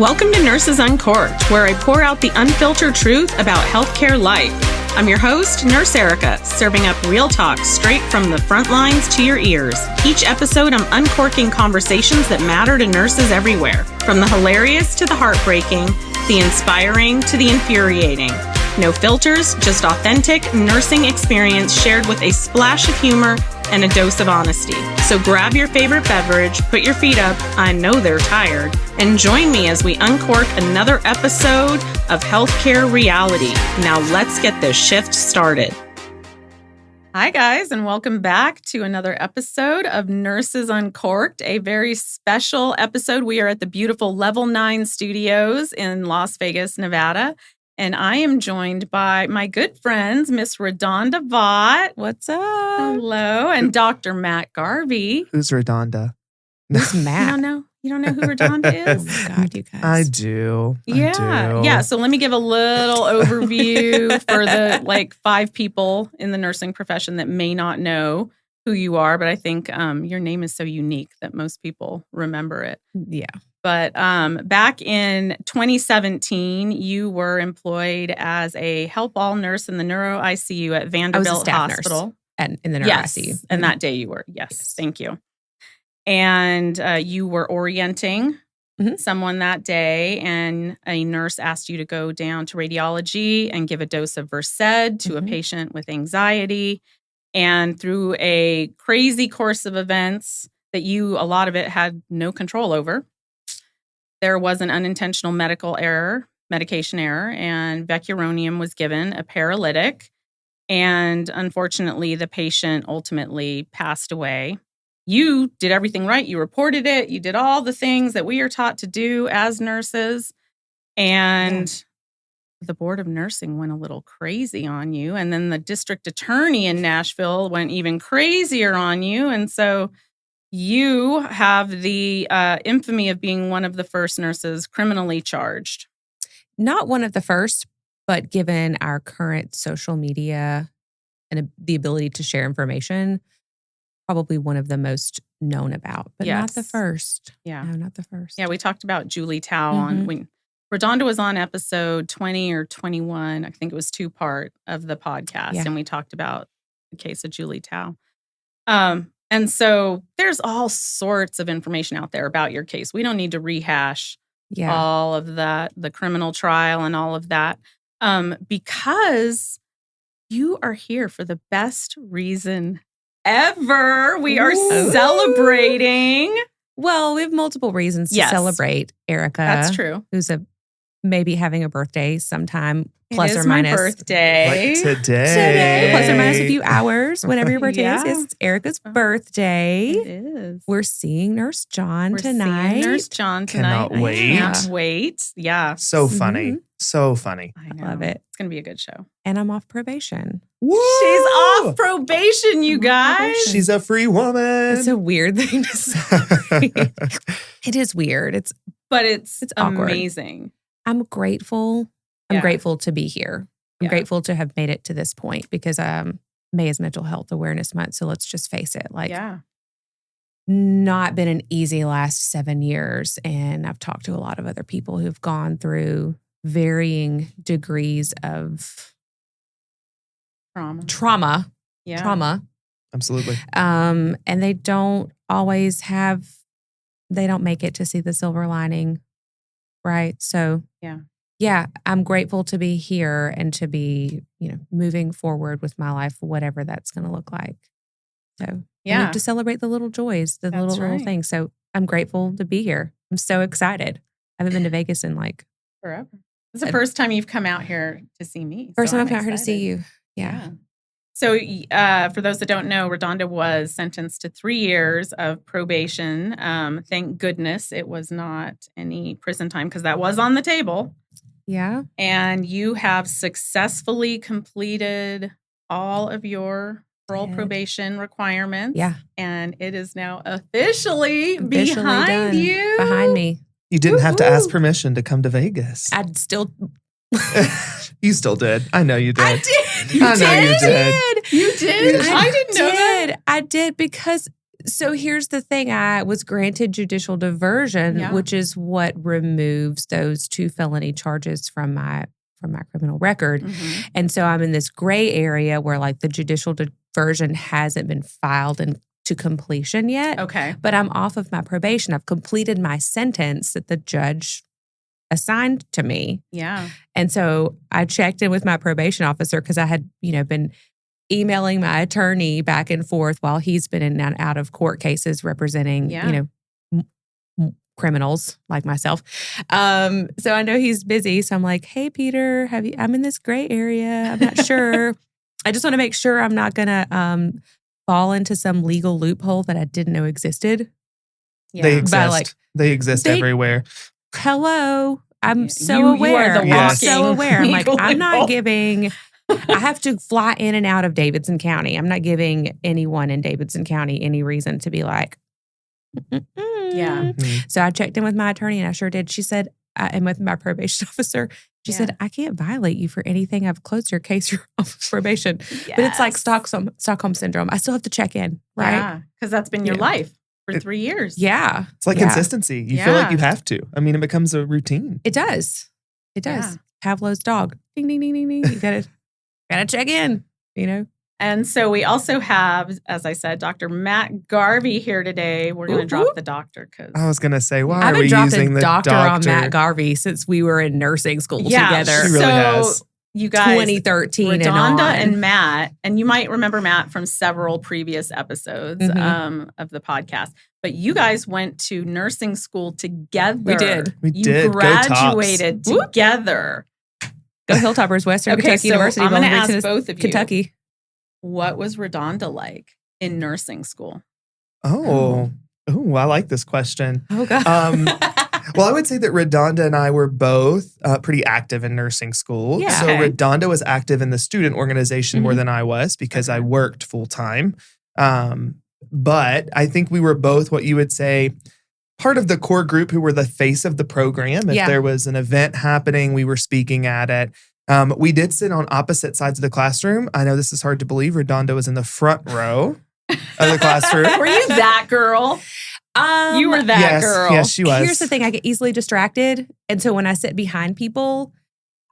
Welcome to Nurses Uncorked, where I pour out the unfiltered truth about healthcare life. I'm your host, Nurse Erica, serving up real talk straight from the front lines to your ears. Each episode, I'm uncorking conversations that matter to nurses everywhere, from the hilarious to the heartbreaking, the inspiring to the infuriating. No filters, just authentic nursing experience shared with a splash of humor and a dose of honesty. So grab your favorite beverage, put your feet up, I know they're tired, and join me as we uncork another episode of Healthcare Reality. Now let's get this shift started. Hi guys, and welcome back to another episode of Nurses Uncorked, a very special episode. We are at the beautiful Level 9 Studios in Las Vegas, Nevada. And I am joined by my good friends, Miss RaDonda Vaught. What's up? Hello. And Dr. Matt Garvey. Who's RaDonda? Who's Matt? You don't know who RaDonda is? Oh my God, you guys. I do. Yeah. So let me give a little overview for the 5 people in the nursing profession that may not know who you are. But I think your name is so unique that most people remember it. Yeah. But back in 2017, you were employed as a help all nurse in the neuro ICU at Vanderbilt Hospital. Nurse in the neuro ICU. And that day you were. Yes. Thank you. And you were orienting someone that day, and a nurse asked you to go down to radiology and give a dose of Versed to a patient with anxiety. And through a crazy course of events that a lot of it had no control over, there was an unintentional medication error, and vecuronium was given, a paralytic. And unfortunately, the patient ultimately passed away. You did everything right. You reported it. You did all the things that we are taught to do as nurses. And the board of nursing went a little crazy on you. And then the district attorney in Nashville went even crazier on you. And so you have the infamy of being one of the first nurses criminally charged. Not one of the first, but given our current social media and the ability to share information, probably one of the most known about, but not the first. Yeah. No, not the first. Yeah, we talked about Julie Tao when RaDonda was on episode 20 or 21. I think it was 2-part of the podcast. And we talked about the case of Julie Tao. And so there's all sorts of information out there about your case. We don't need to rehash all of that, the criminal trial and all of that, because you are here for the best reason ever. We are celebrating. Well, we have multiple reasons to celebrate Erica. That's true. Who's maybe having a birthday sometime. Plus or minus. My birthday. Like today. Plus or minus a few hours, whenever your birthday is. It's Erica's birthday. It is. We're seeing Nurse John tonight. Seeing Nurse John tonight. Cannot wait. I can't wait. Yeah. So funny. So funny. I love it. It's going to be a good show. And I'm off probation. Woo! She's off probation, you guys. She's a free woman. It's a weird thing to say. It is weird. But it's awkward. Amazing. I'm grateful. I'm grateful to be here. I'm grateful to have made it to this point because May is Mental Health Awareness Month. So let's just face it. Not been an easy last 7 years. And I've talked to a lot of other people who've gone through varying degrees of trauma. Yeah. Trauma. Absolutely. And they don't always they don't make it to see the silver lining. Right. So yeah, I'm grateful to be here and to be, moving forward with my life, whatever that's going to look like. So I have to celebrate the little joys, the little things. So I'm grateful to be here. I'm so excited. I haven't been to Vegas in forever. It's the first time you've come out here to see me. First time I've come out here to see you. Yeah. So for those that don't know, RaDonda was sentenced to 3 years of probation. Thank goodness it was not any prison time because that was on the table. Yeah. And you have successfully completed all of your parole probation requirements. Yeah. And it is now officially behind done. you. Behind me. You didn't have to ask permission to come to Vegas. I'd still... You still did. I know you did. I did. You did. You did? I didn't know that. I did because So here's the thing. I was granted judicial diversion, which is what removes those 2 felony charges from my criminal record. Mm-hmm. And so I'm in this gray area where like the judicial diversion hasn't been filed to completion yet. Okay. But I'm off of my probation. I've completed my sentence that the judge assigned to me. Yeah. And so I checked in with my probation officer because I had, been emailing my attorney back and forth while he's been in and out of court cases representing, criminals like myself. So I know he's busy. So I'm like, hey, Peter, I'm in this gray area. I'm not sure. I just want to make sure I'm not going to fall into some legal loophole that I didn't know existed. Yeah. They exist. They exist everywhere. Hello. I'm so aware. You are the walking I'm so aware. I'm like, I'm not giving... I have to fly in and out of Davidson County. I'm not giving anyone in Davidson County any reason to be like, Yeah. So I checked in with my attorney and I sure did. She said, and with my probation officer, she said, I can't violate you for anything. I've closed your case. You're off of probation. Yes. But it's like Stockholm Syndrome. I still have to check in, right? Yeah, because that's been your life for 3 years. Yeah. It's like consistency. You feel like you have to. I mean, it becomes a routine. It does. It does. Pavlov's dog. Ding, ding, ding, ding, ding. You gotta check in, And so we also have, as I said, Dr. Matt Garvey here today. We're going to drop the doctor because I was going to say, why I've are we been using the doctor on Matt Garvey since we were in nursing school together. She really has. You guys, 2013 RaDonda and Matt, and you might remember Matt from several previous episodes of the podcast. But you guys went to nursing school together. We did. You graduated together. Go Hilltoppers, Western Kentucky University. I'm going to ask both of you. Kentucky. What was RaDonda like in nursing school? Oh, I like this question. Oh, God. Well, I would say that RaDonda and I were both pretty active in nursing school. Yeah. So RaDonda was active in the student organization more than I was because I worked full time. But I think we were both what you would say part of the core group who were the face of the program. If there was an event happening, we were speaking at it. We did sit on opposite sides of the classroom. I know this is hard to believe. RaDonda was in the front row of the classroom. Were you that girl? You were that girl. Yes, she was. Here's the thing. I get easily distracted. And so when I sit behind people,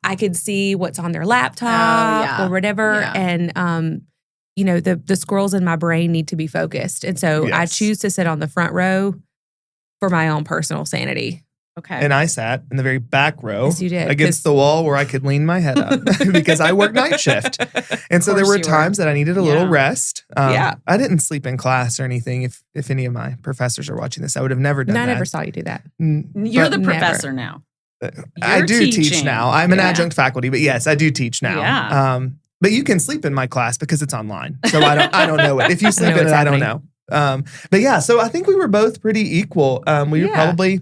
I could see what's on their laptop or whatever. Yeah. And, the squirrels in my brain need to be focused. And so I choose to sit on the front row for my own personal sanity. Okay. And I sat in the very back row against the wall where I could lean my head up because I work night shift. And so there were times that I needed a little rest. I didn't sleep in class or anything. If any of my professors are watching this, I would have never done that. I never saw you do that. You're the professor now. I do teach now. I'm an adjunct faculty, but yes, I do teach now. Yeah. But you can sleep in my class because it's online. So I don't know it. If you sleep in it, I don't know. But yeah, so I think we were both pretty equal. We were probably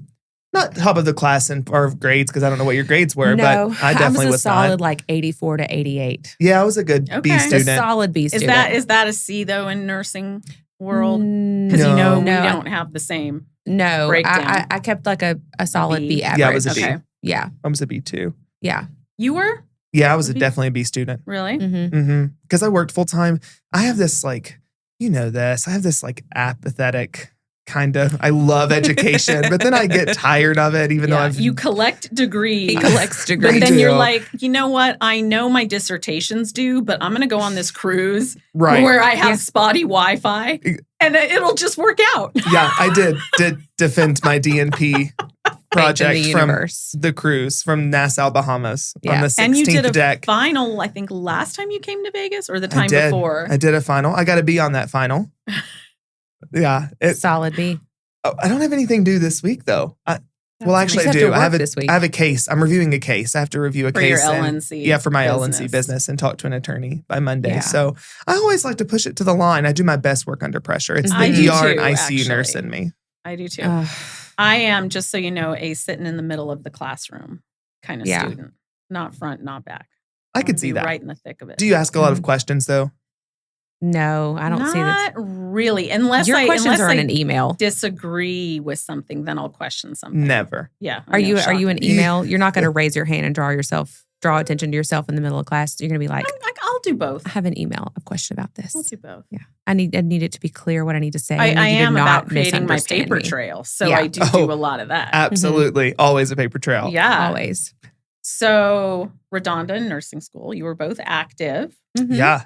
not top of the class in our grades because I don't know what your grades were, but I definitely was a solid like 84 to 88. Yeah, I was a good B student. A solid B student. Is that a C though in nursing world? Because we don't have the same. No, breakdown. I kept like a solid B average. Yeah, I was a B. Okay. Yeah, I was a B too. Yeah, you were. Yeah, I was definitely a B student. Really? Because I worked full time. I have this like, I have this like apathetic kind of, I love education, but then I get tired of it, even though you collect degrees. He collects degrees. But then you're like, you know what? I know my dissertations due, but I'm going to go on this cruise where I have spotty Wi-Fi and it'll just work out. Yeah, I did defend my DNP project from the cruise from Nassau, Bahamas on the 16th deck. And you did a final, I think, last time you came to Vegas or the time before? I did a final. I got to be on that final. Yeah. Solid B. Oh, I don't have anything due this week, though. Actually, I do. I have a case. I'm reviewing a case. I have to review a case. For your LNC. Yeah, for my LNC business and talk to an attorney by Monday. Yeah. So I always like to push it to the line. I do my best work under pressure. It's the ER and ICU nurse in me. I do too. I am, just so you know, a sitting in the middle of the classroom kind of student. Not front, not back. I could see that. Right in the thick of it. Do you ask a lot of questions, though? No, I don't see that. Not really. Unless your questions are in an email. Disagree with something, then I'll question something. Never. Yeah. Are you an email? You're not going to raise your hand and draw yourself draw attention to yourself in the middle of class. You're going to be like, I'll do both. I have an email, a question about this. I'll do both. Yeah. I need it to be clear what I need to say. I am about creating my paper trail. So I do a lot of that. Absolutely. Always a paper trail. Yeah. Always. So RaDonda in nursing school, you were both active. Yeah.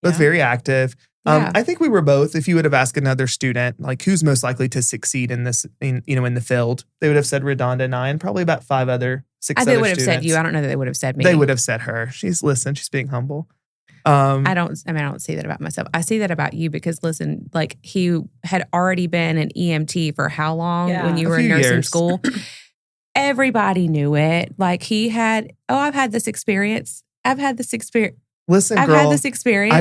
Both very active. I think we were both, if you would have asked another student, like who's most likely to succeed in this, in the field, they would have said RaDonda and I, and probably about 6 other students. They would have said you. I don't know that they would have said me. They would have said her. She's being humble. I don't see that about myself. I see that about you because listen, like he had already been an EMT for how long when you were in nursing school? Everybody knew it. Like he had, I've had this experience. Listen, I've girl, had this experience.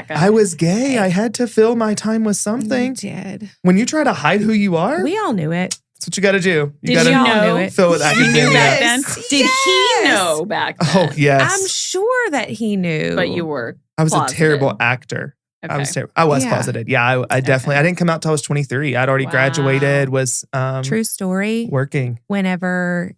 I was gay. I had to fill my time with something. You did. When you try to hide who you are, we all knew it. That's what you got to do. Did you know? Fill with academia. Back then? Did he know back then? Oh, yes. I'm sure that he knew. But you were I was closeted. a terrible actor. Okay. I was closeted. Yeah, I definitely. I didn't come out till I was 23. I'd already graduated. Was true story. Working. Whenever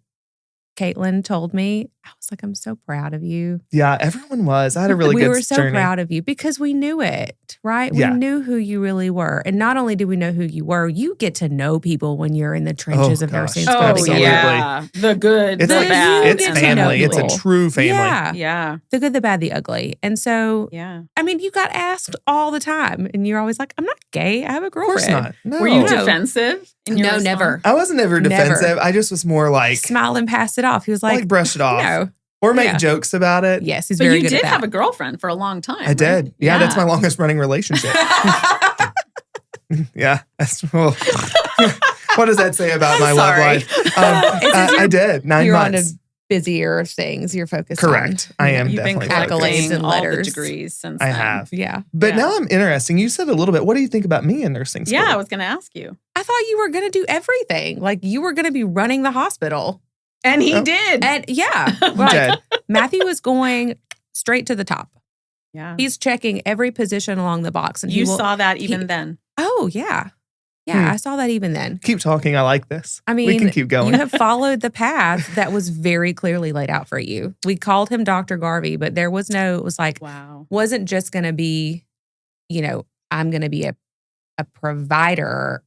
Caitlin told me, I was like, I'm so proud of you. Yeah, everyone was. I had a really good journey. We were so proud of you because we knew it, right? Yeah. We knew who you really were. And not only did we know who you were, you get to know people when you're in the trenches of nursing school. Oh, absolutely. yeah. The good, it's the bad. It's family. It's a true family. Yeah. The good, the bad, the ugly. And so, I mean, you got asked all the time and you're always like, I'm not gay. I have a girlfriend. Of course not. No. Were you defensive? No, never. I wasn't ever defensive. Never. I just was more like smile and pass it off. He was like brush it off. No. Or make jokes about it. Yes, he's very good at that. But you did have a girlfriend for a long time. I did. Yeah, that's my longest running relationship. Yeah. What does that say about my love life? I did. 9 months. You're on to busier things you're focused on. Correct. I am You've definitely been accolades and all letters. the degrees since I then. have. Yeah. But now I'm interesting. You said a little bit. What do you think about me in nursing school? Yeah, I was going to ask you. I thought you were going to do everything. Like you were going to be running the hospital. And he did. And Matthew was going straight to the top. Yeah. He's checking every position along the box. And you saw that even then. Oh, yeah. Yeah, I saw that even then. Keep talking. I like this. I mean, we can keep going. You have followed the path that was very clearly laid out for you. We called him Dr. Garvey, but there was it was like, wasn't just going to be, I'm going to be a provider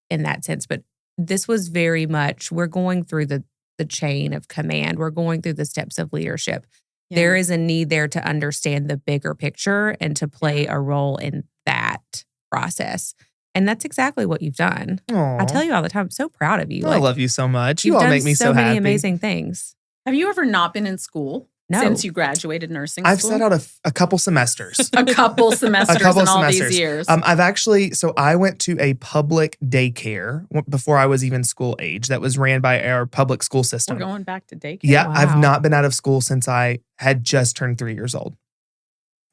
in that sense. But this was very much, we're going through the chain of command. We're going through the steps of leadership. Yeah. There is a need there to understand the bigger picture and to play a role in that process. And that's exactly what you've done. Aww. I tell you all the time, I'm so proud of you. I love you so much. You all make me so happy. You've done so many amazing things. Have you ever not been in school? No. Since you graduated nursing school? I've sat out a couple semesters. a couple semesters in all these years. I went to a public daycare before I was even school age that was ran by our public school system. We're going back to daycare? Yeah, wow. I've not been out of school since I had just turned 3 years old.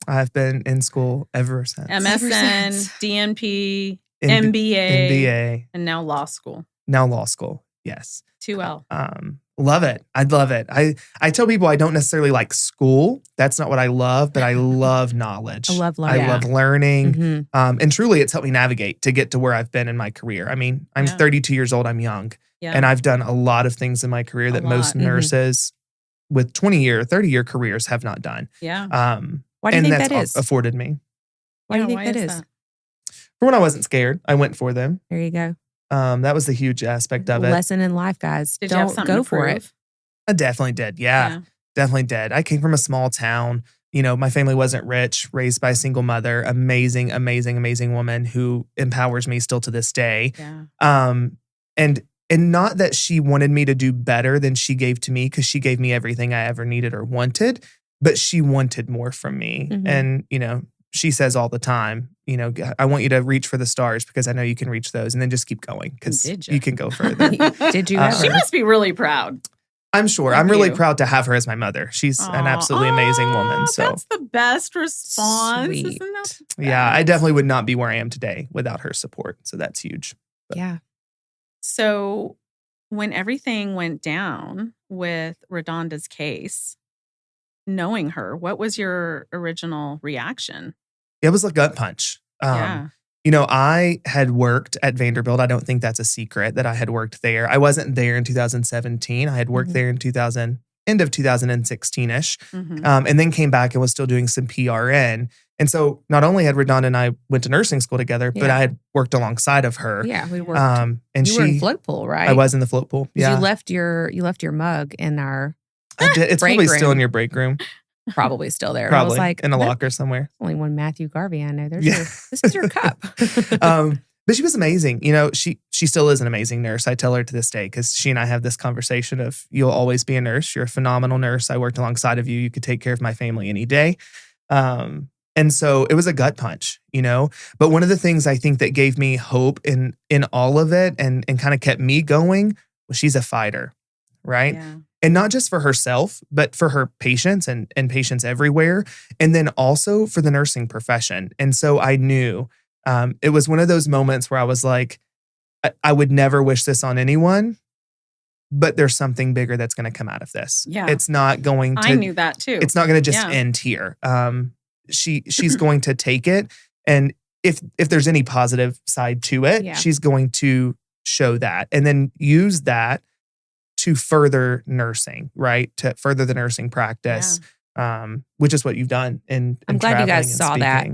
I've been in school ever since. MSN, DNP, MBA, and now law school. Yes. 2L. Love it. I'd love it. I tell people I don't necessarily like school. That's not what I love, but I love knowledge. I love learning. I love learning. And truly it's helped me navigate to get to where I've been in my career. I mean, I'm 32 years old. I'm young. Yeah. And I've done a lot of things in my career that most nurses with 20-year, 30-year careers have not done. Yeah. Why do you think that is? Afforded me. Why do you think that is? For when I wasn't scared, I went for them. There you go. That was the huge aspect of it. Lesson in life, guys. Don't go for it. I definitely did. Yeah, definitely did. I came from a small town. My family wasn't rich, raised by a single mother, amazing, amazing, amazing woman who empowers me still to this day. Yeah. And not that she wanted me to do better than she gave to me, because she gave me everything I ever needed or wanted, but she wanted more from me. And, she says all the time, I want you to reach for the stars because I know you can reach those, and then just keep going because you can go further. Did you ever? She must be really proud. I'm sure. I'm really proud to have her as my mother. She's an absolutely amazing woman. So that's the best response. Sweet. Isn't that the best? Yeah, I definitely would not be where I am today without her support. So that's huge. But. Yeah. So when everything went down with RaDonda's case, knowing her, what was your original reaction? It was a gut punch. I had worked at Vanderbilt. I don't think that's a secret that I had worked there. I wasn't there in 2017. I had worked there in end of 2016-ish, Mm-hmm. and then came back and was still doing some PRN. And so not only had RaDonda and I went to nursing school together, but I had worked alongside of her. Yeah, we worked. And you were in float pool, right? I was in the float pool. Yeah. You left your mug in our I did. It's break probably room. still in your break room. Probably still there. Probably I was like, in a locker somewhere. Only one Matthew Garvey I know. There's Yeah. this is your cup. But she was amazing. You know, she still is an amazing nurse. I tell her to this day because she and I have this conversation of, you'll always be a nurse. You're a phenomenal nurse. I worked alongside of you. You could take care of my family any day. And so it was a gut punch, you know. But one of the things I think that gave me hope in all of it and kind of kept me going was she's a fighter, right? Yeah. And not just for herself, but for her patients and patients everywhere. And then also for the nursing profession. And so I knew it was one of those moments where I was like, I would never wish this on anyone, but there's something bigger that's going to come out of this. Yeah. It's not going to. I knew that too. It's not going to just end here. She's going to take it. And if there's any positive side to it, she's going to show that and then use that to further nursing, right? To further the nursing practice, which is what you've done. And I'm glad you guys saw that.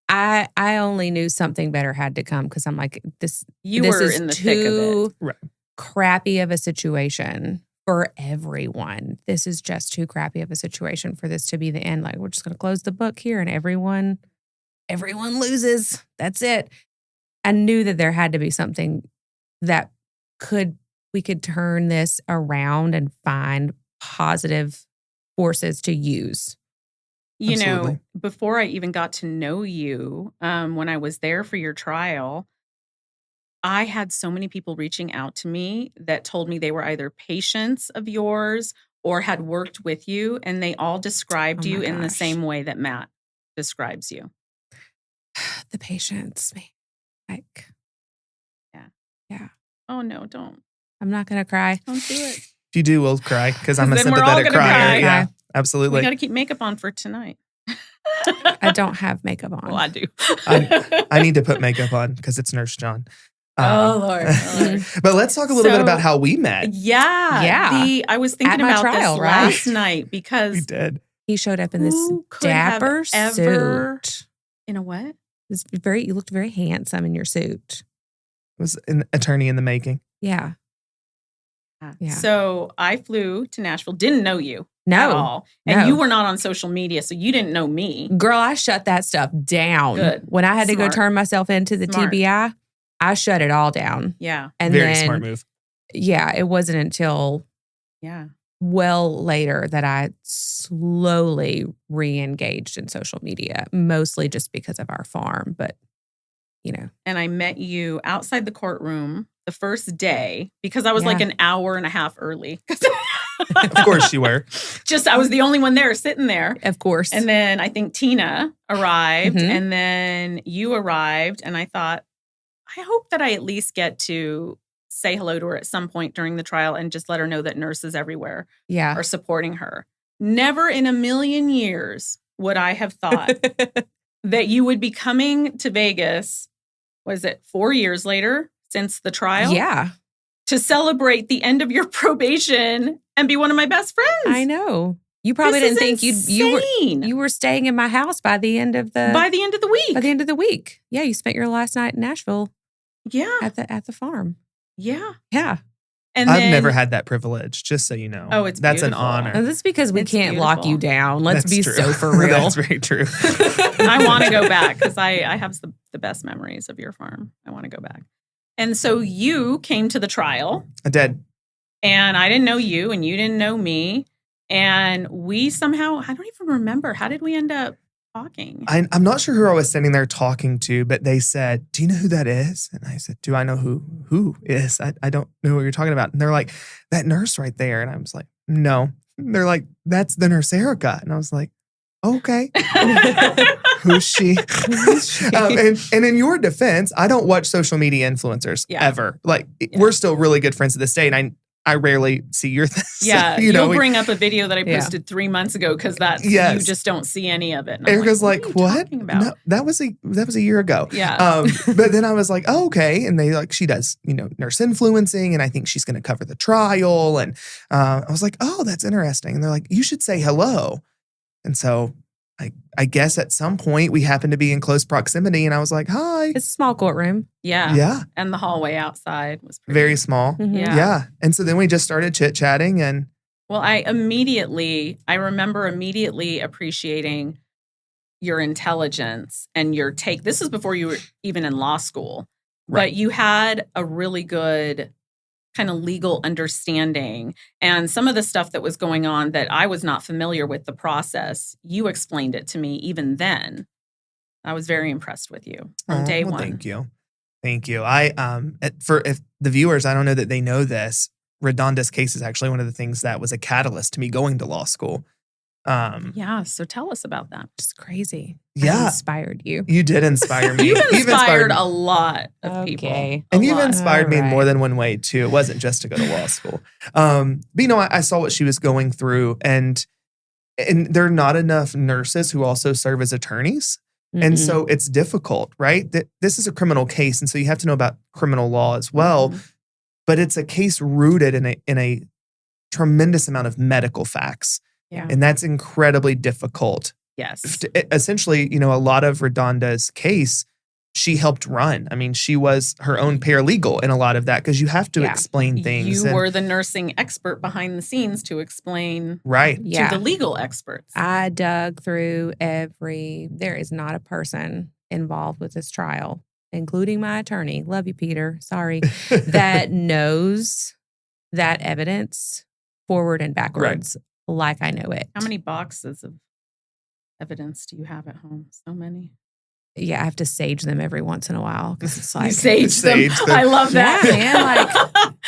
I only knew something better had to come because I'm like, this were is in the thick of it. Crappy of a situation for everyone. This is just too crappy of a situation for this to be the end. Like, we're just going to close the book here and everyone loses. That's it. I knew that there had to be something that we could turn this around and find positive forces to use. You know, before I even got to know you, when I was there for your trial, I had so many people reaching out to me that told me they were either patients of yours or had worked with you, and they all described you in the same way that Matt describes you. The patients, like, yeah. Oh no, don't. I'm not gonna cry. Don't do it. If you do, we'll cry because I'm a Then we're all sympathetic gonna crier. cry. Yeah, absolutely. We got to keep makeup on for tonight. I don't have makeup on. Well, I do. I need to put makeup on because it's Nurse John. Oh Lord. But let's talk a little bit about how we met. Yeah. I was thinking about trial, this right? last night because We did. He showed up in this dapper suit. In a what? You looked very handsome in your suit. It was an attorney in the making. Yeah. So I flew to Nashville, didn't know you at all. And you were not on social media, so you didn't know me. Girl, I shut that stuff down. Good. When I had to go turn myself into the TBI, I shut it all down. Yeah. And very smart move. Yeah. It wasn't until well later that I slowly re-engaged in social media, mostly just because of our farm, but you know. And I met you outside the courtroom the first day because I was like an hour and a half early. Of course you were. I was the only one there sitting there. Of course. And then I think Tina arrived and then you arrived and I thought, I hope that I at least get to say hello to her at some point during the trial and just let her know that nurses everywhere are supporting her. Never in a million years would I have thought that you would be coming to Vegas, was it 4 years later since the trial? Yeah. To celebrate the end of your probation and be one of my best friends. I know. You probably didn't think you were staying in my house by the end of the week. By the end of the week. Yeah, you spent your last night in Nashville. Yeah. At the farm. Yeah. Yeah. And I've never had that privilege, just so you know. Oh, that's an beautiful. honor. And that's because we can't lock you down. Let's be so for real. That's very true. I want to go back because I have the best memories of your farm. I want to go back. And so you came to the trial. I did. And I didn't know you and you didn't know me. And we somehow, I don't even remember. How did we end up talking? I'm not sure who I was standing there talking to, but they said, do you know who that is? And I said, do I know who is? I don't know what you're talking about. And they're like, that nurse right there. And I was like, no. And they're like, that's the nurse Erica. And I was like, okay. Who's she? And in your defense, I don't watch social media influencers ever. Like we're still really good friends to this day. And I rarely see your things. Yeah, you'll bring up a video that I posted 3 months ago because you just don't see any of it. And Erica's like, what? No, that was a year ago. Yeah. But then I was like, oh, okay. And they she does, nurse influencing, and I think she's going to cover the trial. And I was like, oh, that's interesting. And they're like, you should say hello. And so I guess at some point we happened to be in close proximity, and I was like, hi. It's a small courtroom. Yeah. Yeah. And the hallway outside was very small. Mm-hmm. Yeah. And so then we just started chit-chatting, and well, I remember immediately appreciating your intelligence and your take. This is before you were even in law school, but you had a really good kind of legal understanding, and some of the stuff that was going on that I was not familiar with the process, you explained it to me even then. I was very impressed with you on day one. Thank you. Thank you. For if the viewers, I don't know that they know this, RaDonda's case is actually one of the things that was a catalyst to me going to law school. So tell us about that. It's crazy. Yeah. I inspired you. You did inspire me. You've inspired a lot of people. And you've inspired me in more than one way too. It wasn't just to go to law school. But I saw what she was going through, and there are not enough nurses who also serve as attorneys. Mm-hmm. And so it's difficult, right? This is a criminal case. And so you have to know about criminal law as well. Mm-hmm. But it's a case rooted in a tremendous amount of medical facts. Yeah. And that's incredibly difficult. Yes. Essentially, a lot of RaDonda's case, she helped run. I mean, she was her own paralegal in a lot of that because you have to explain things. You were the nursing expert behind the scenes to explain to the legal experts. I dug through there is not a person involved with this trial, including my attorney, love you, Peter, sorry, that knows that evidence forward and backwards like I know it. How many boxes of evidence do you have at home? So many. Yeah, I have to sage them every once in a while because it's like sage them. I love that.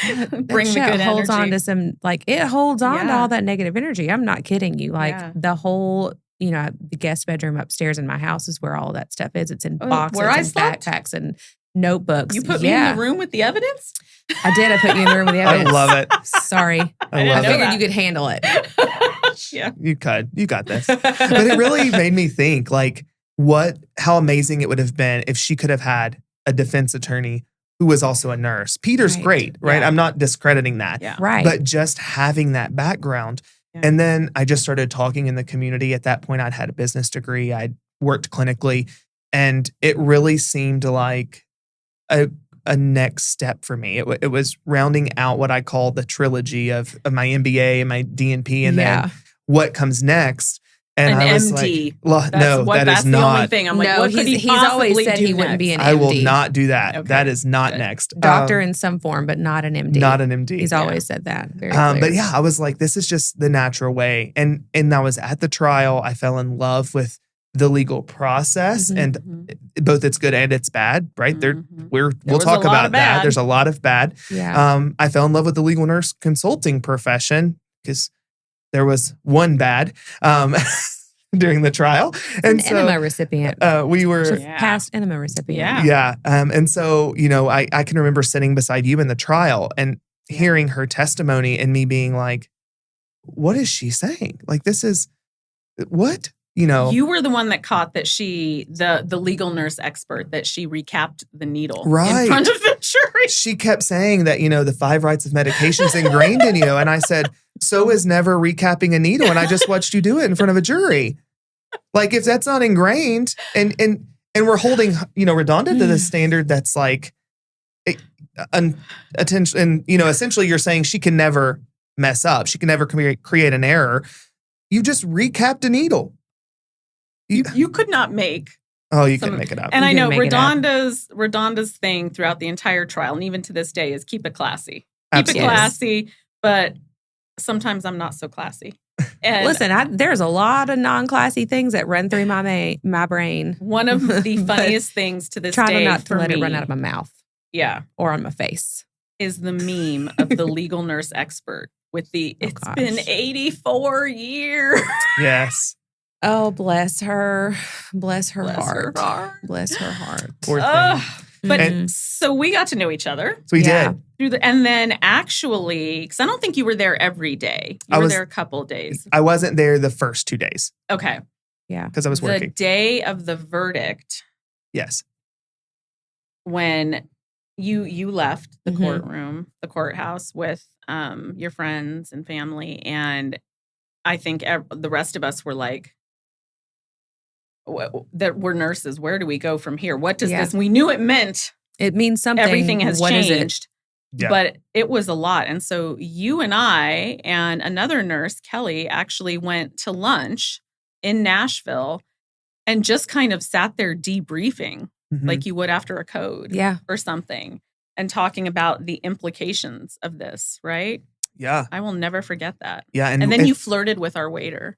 Yeah, man, bring the good holds energy. On to some it holds on to all that negative energy. I'm not kidding you. The whole the guest bedroom upstairs in my house is where all of that stuff is. It's in boxes and backpacks and notebooks. You put me in the room with the evidence? I did. I put you in the room with the evidence. I love it. Sorry. I figured you could handle it. Yeah. You could. You got this. But it really made me think how amazing it would have been if she could have had a defense attorney who was also a nurse. Peter's great, right? Yeah. I'm not discrediting that. Yeah. Right. But just having that background. Yeah. And then I just started talking in the community. At that point, I'd had a business degree. I'd worked clinically. And it really seemed like a next step for me. It was rounding out what I call the trilogy of my MBA and my DNP, and then what comes next. And an I was MD. Like, that's the only thing. I'm like, what could he's always said he wouldn't be an MD. I will not do that. Okay. That is not next. Doctor in some form, but not an MD. Not an MD. He's always said that. Very clear. But I was like, this is just the natural way. And I was at the trial. I fell in love with the legal process, and both it's good and it's bad, right? We'll talk about that. There's a lot of bad. Yeah. I fell in love with the legal nurse consulting profession because there was one bad during the trial. And so, enema recipient. We were past enema recipient. Yeah. And so, I can remember sitting beside you in the trial and hearing her testimony and me being like, what is she saying? Like, this is what? You were the one that caught that the legal nurse expert, that she recapped the needle in front of the jury. She kept saying that, the 5 rights of medication is ingrained in you. And I said, so is never recapping a needle. And I just watched you do it in front of a jury. Like, if that's not ingrained and we're holding, RaDonda to the standard that's like attention. And, essentially you're saying she can never mess up. She can never create an error. You just recapped a needle. You could not make. Oh, you couldn't make it up. And I know RaDonda's thing throughout the entire trial, and even to this day, is keep it classy. Absolutely. Keep it classy, but sometimes I'm not so classy. And listen, there's a lot of non-classy things that run through my brain. One of the funniest things to this day, trying not to let it run out of my mouth. Yeah, or on my face, is the meme of the legal nurse expert with it's been 84 years. Yes. Oh, bless her. Bless her heart. Bless her heart. Poor thing. But so we got to know each other. So we did. And then actually, because I don't think you were there every day. You were there a couple of days. I wasn't there the first 2 days. Okay. Yeah. Because I was working. The day of the verdict. Yes. When you left the courtroom, the courthouse with your friends and family. And I think the rest of us were like, that we're nurses. Where do we go from here? What does this? We knew it meant. It means something. Everything has changed. Is it? Yeah. But it was a lot. And so you and I and another nurse, Kelly, actually went to lunch in Nashville and just kind of sat there debriefing like you would after a code or something and talking about the implications of this, right? Yeah. I will never forget that. Yeah. And then you flirted with our waiter.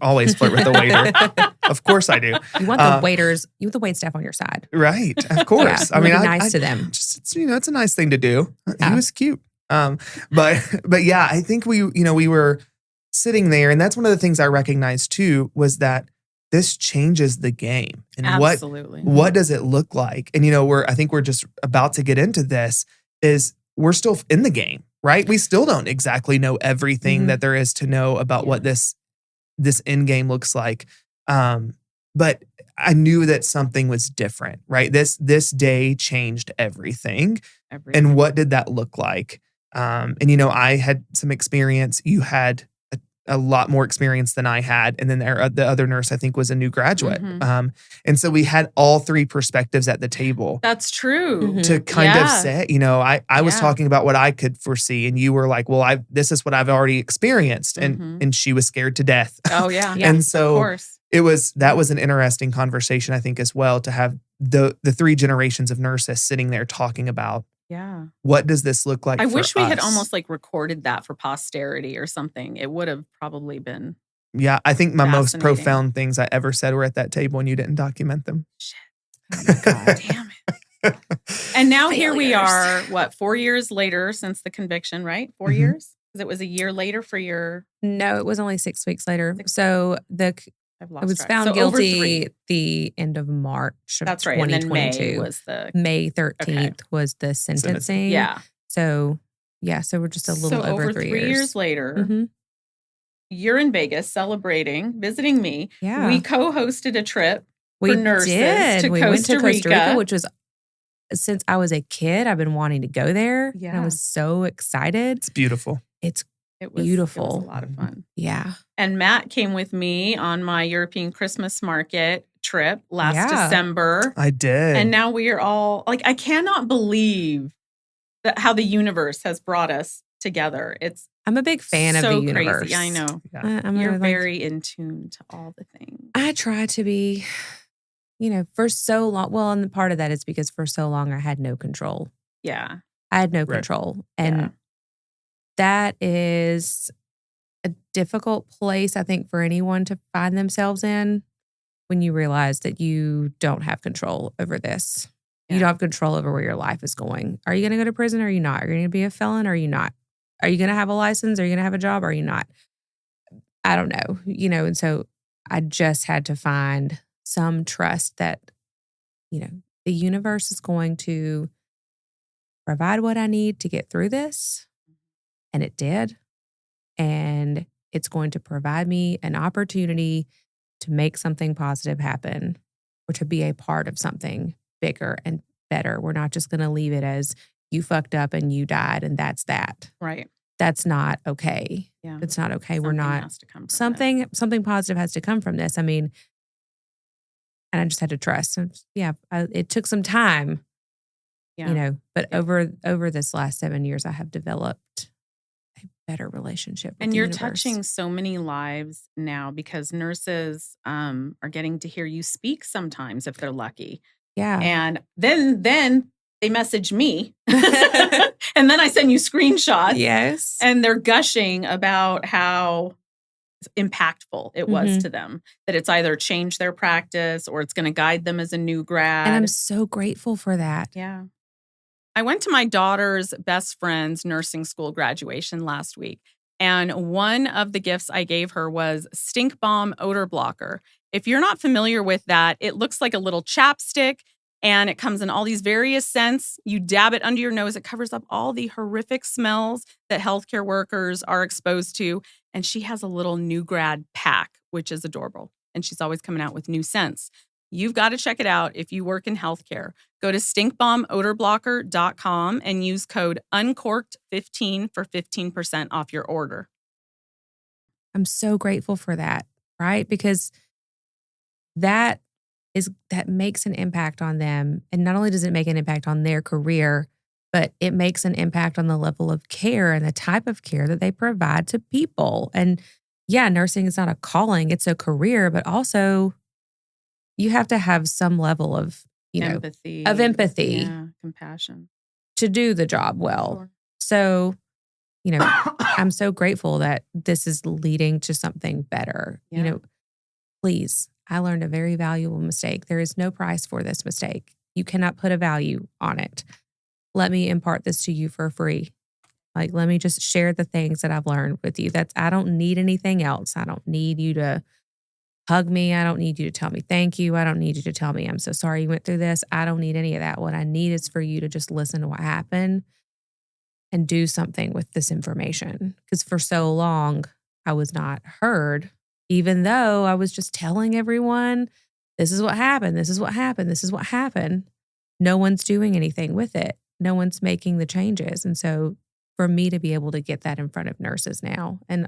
Always flirt with the waiter. Of course I do. You want the waiters, you want the wait staff on your side. Right. Of course. I mean, be nice to them. Just, it's a nice thing to do. He was cute. But yeah, I think we were sitting there, and that's one of the things I recognized too, was that this changes the game. And absolutely. What does it look like? And I think we're just about to get into this, is we're still in the game, right? We still don't exactly know everything that there is to know about what this end game looks like. But I knew that something was different, right? This day changed everything. And what did that look like? And I had some experience. You had a lot more experience than I had. And then the other nurse, I think, was a new graduate. And so we had all three perspectives at the table. That's true. To kind of say, I was talking about what I could foresee, and you were like, well, this is what I've already experienced. And she was scared to death. Oh, yeah. And so of course. that was an interesting conversation, I think, as well, to have the three generations of nurses sitting there talking about, what does this look like? I wish we had almost recorded that for posterity or something. It would have probably been. Yeah, I think my most profound things I ever said were at that table, and you didn't document them. Shit. Oh my God, damn it. And now here we are, 4 years later since the conviction, right? 4 years? Because it was a year later for your. No, it was only 6 weeks later. So it was track. found guilty the end of March of 2022. That's right. And then May was May 13th was the sentencing. Yeah. So we're just a little over 3 years. 3 years later, you're in Vegas celebrating, visiting me. Yeah. We co-hosted a trip for nurses to we Costa went to Costa Rica, Rica, which was, since I was a kid, I've been wanting to go there. Yeah. And I was so excited. It's beautiful. It was beautiful. It was a lot of fun. Yeah. And Matt came with me on my European Christmas market trip last December. I did. And now we are all I cannot believe how the universe has brought us together. I'm a big fan of the universe. Crazy. I know. Yeah. You're very in tune to all the things. I try to be, for so long. Well, and part of that is because for so long I had no control. Yeah. I had no control. And that is a difficult place, I think, for anyone to find themselves in when you realize that you don't have control over this. Yeah. You don't have control over where your life is going. Are you going to go to prison or are you not? Are you going to be a felon or are you not? Are you going to have a license? Are you going to have a job or are you not? I don't know. And so I just had to find some trust that, the universe is going to provide what I need to get through this. And it did. And it's going to provide me an opportunity to make something positive happen or to be a part of something bigger and better. We're not just going to leave it as you fucked up and you died and that's that. Right. That's not okay. Yeah. It's not okay. Something We're not. Has to come from something positive has to come from this. I mean, and I just had to trust. So, it took some time. Yeah. But over this last 7 years, I have developed a better relationship with and the you're universe. touching so many lives now because nurses are getting to hear you speak sometimes if they're lucky. Yeah. And then they message me and then I send you screenshots. Yes. And they're gushing about how impactful it was to them, that it's either changed their practice or it's going to guide them as a new grad. And I'm so grateful for that. Yeah. I went to my daughter's best friend's nursing school graduation last week, and one of the gifts I gave her was Stink Bomb odor blocker. If you're not familiar with that, it looks like a little chapstick, And it comes in all these various scents. You dab it under your nose. It covers up all the horrific smells that healthcare workers are exposed to. And she has a little new grad pack, which is adorable. And she's always coming out with new scents. You've got to check it out if you work in healthcare. Go to stinkbombodorblocker.com and use code UNCORKED15 for 15% off your order. I'm so grateful for that, right? Because that makes an impact on them. And not only does it make an impact on their career, but it makes an impact on the level of care and the type of care that they provide to people. And yeah, nursing is not a calling, it's a career, but also you have to have some level of, empathy, compassion to do the job well. Sure. So, I'm so grateful that this is leading to something better. Yeah. Please, I learned a very valuable mistake. There is no price for this mistake. You cannot put a value on it. Let me impart this to you for free. Let me just share the things that I've learned with you. I don't need anything else. I don't need you to hug me. I don't need you to tell me thank you. I don't need you to tell me I'm so sorry you went through this. I don't need any of that. What I need is for you to just listen to what happened and do something with this information. Because for so long, I was not heard, even though I was just telling everyone, this is what happened. This is what happened. This is what happened. No one's doing anything with it. No one's making the changes. And so for me to be able to get that in front of nurses now and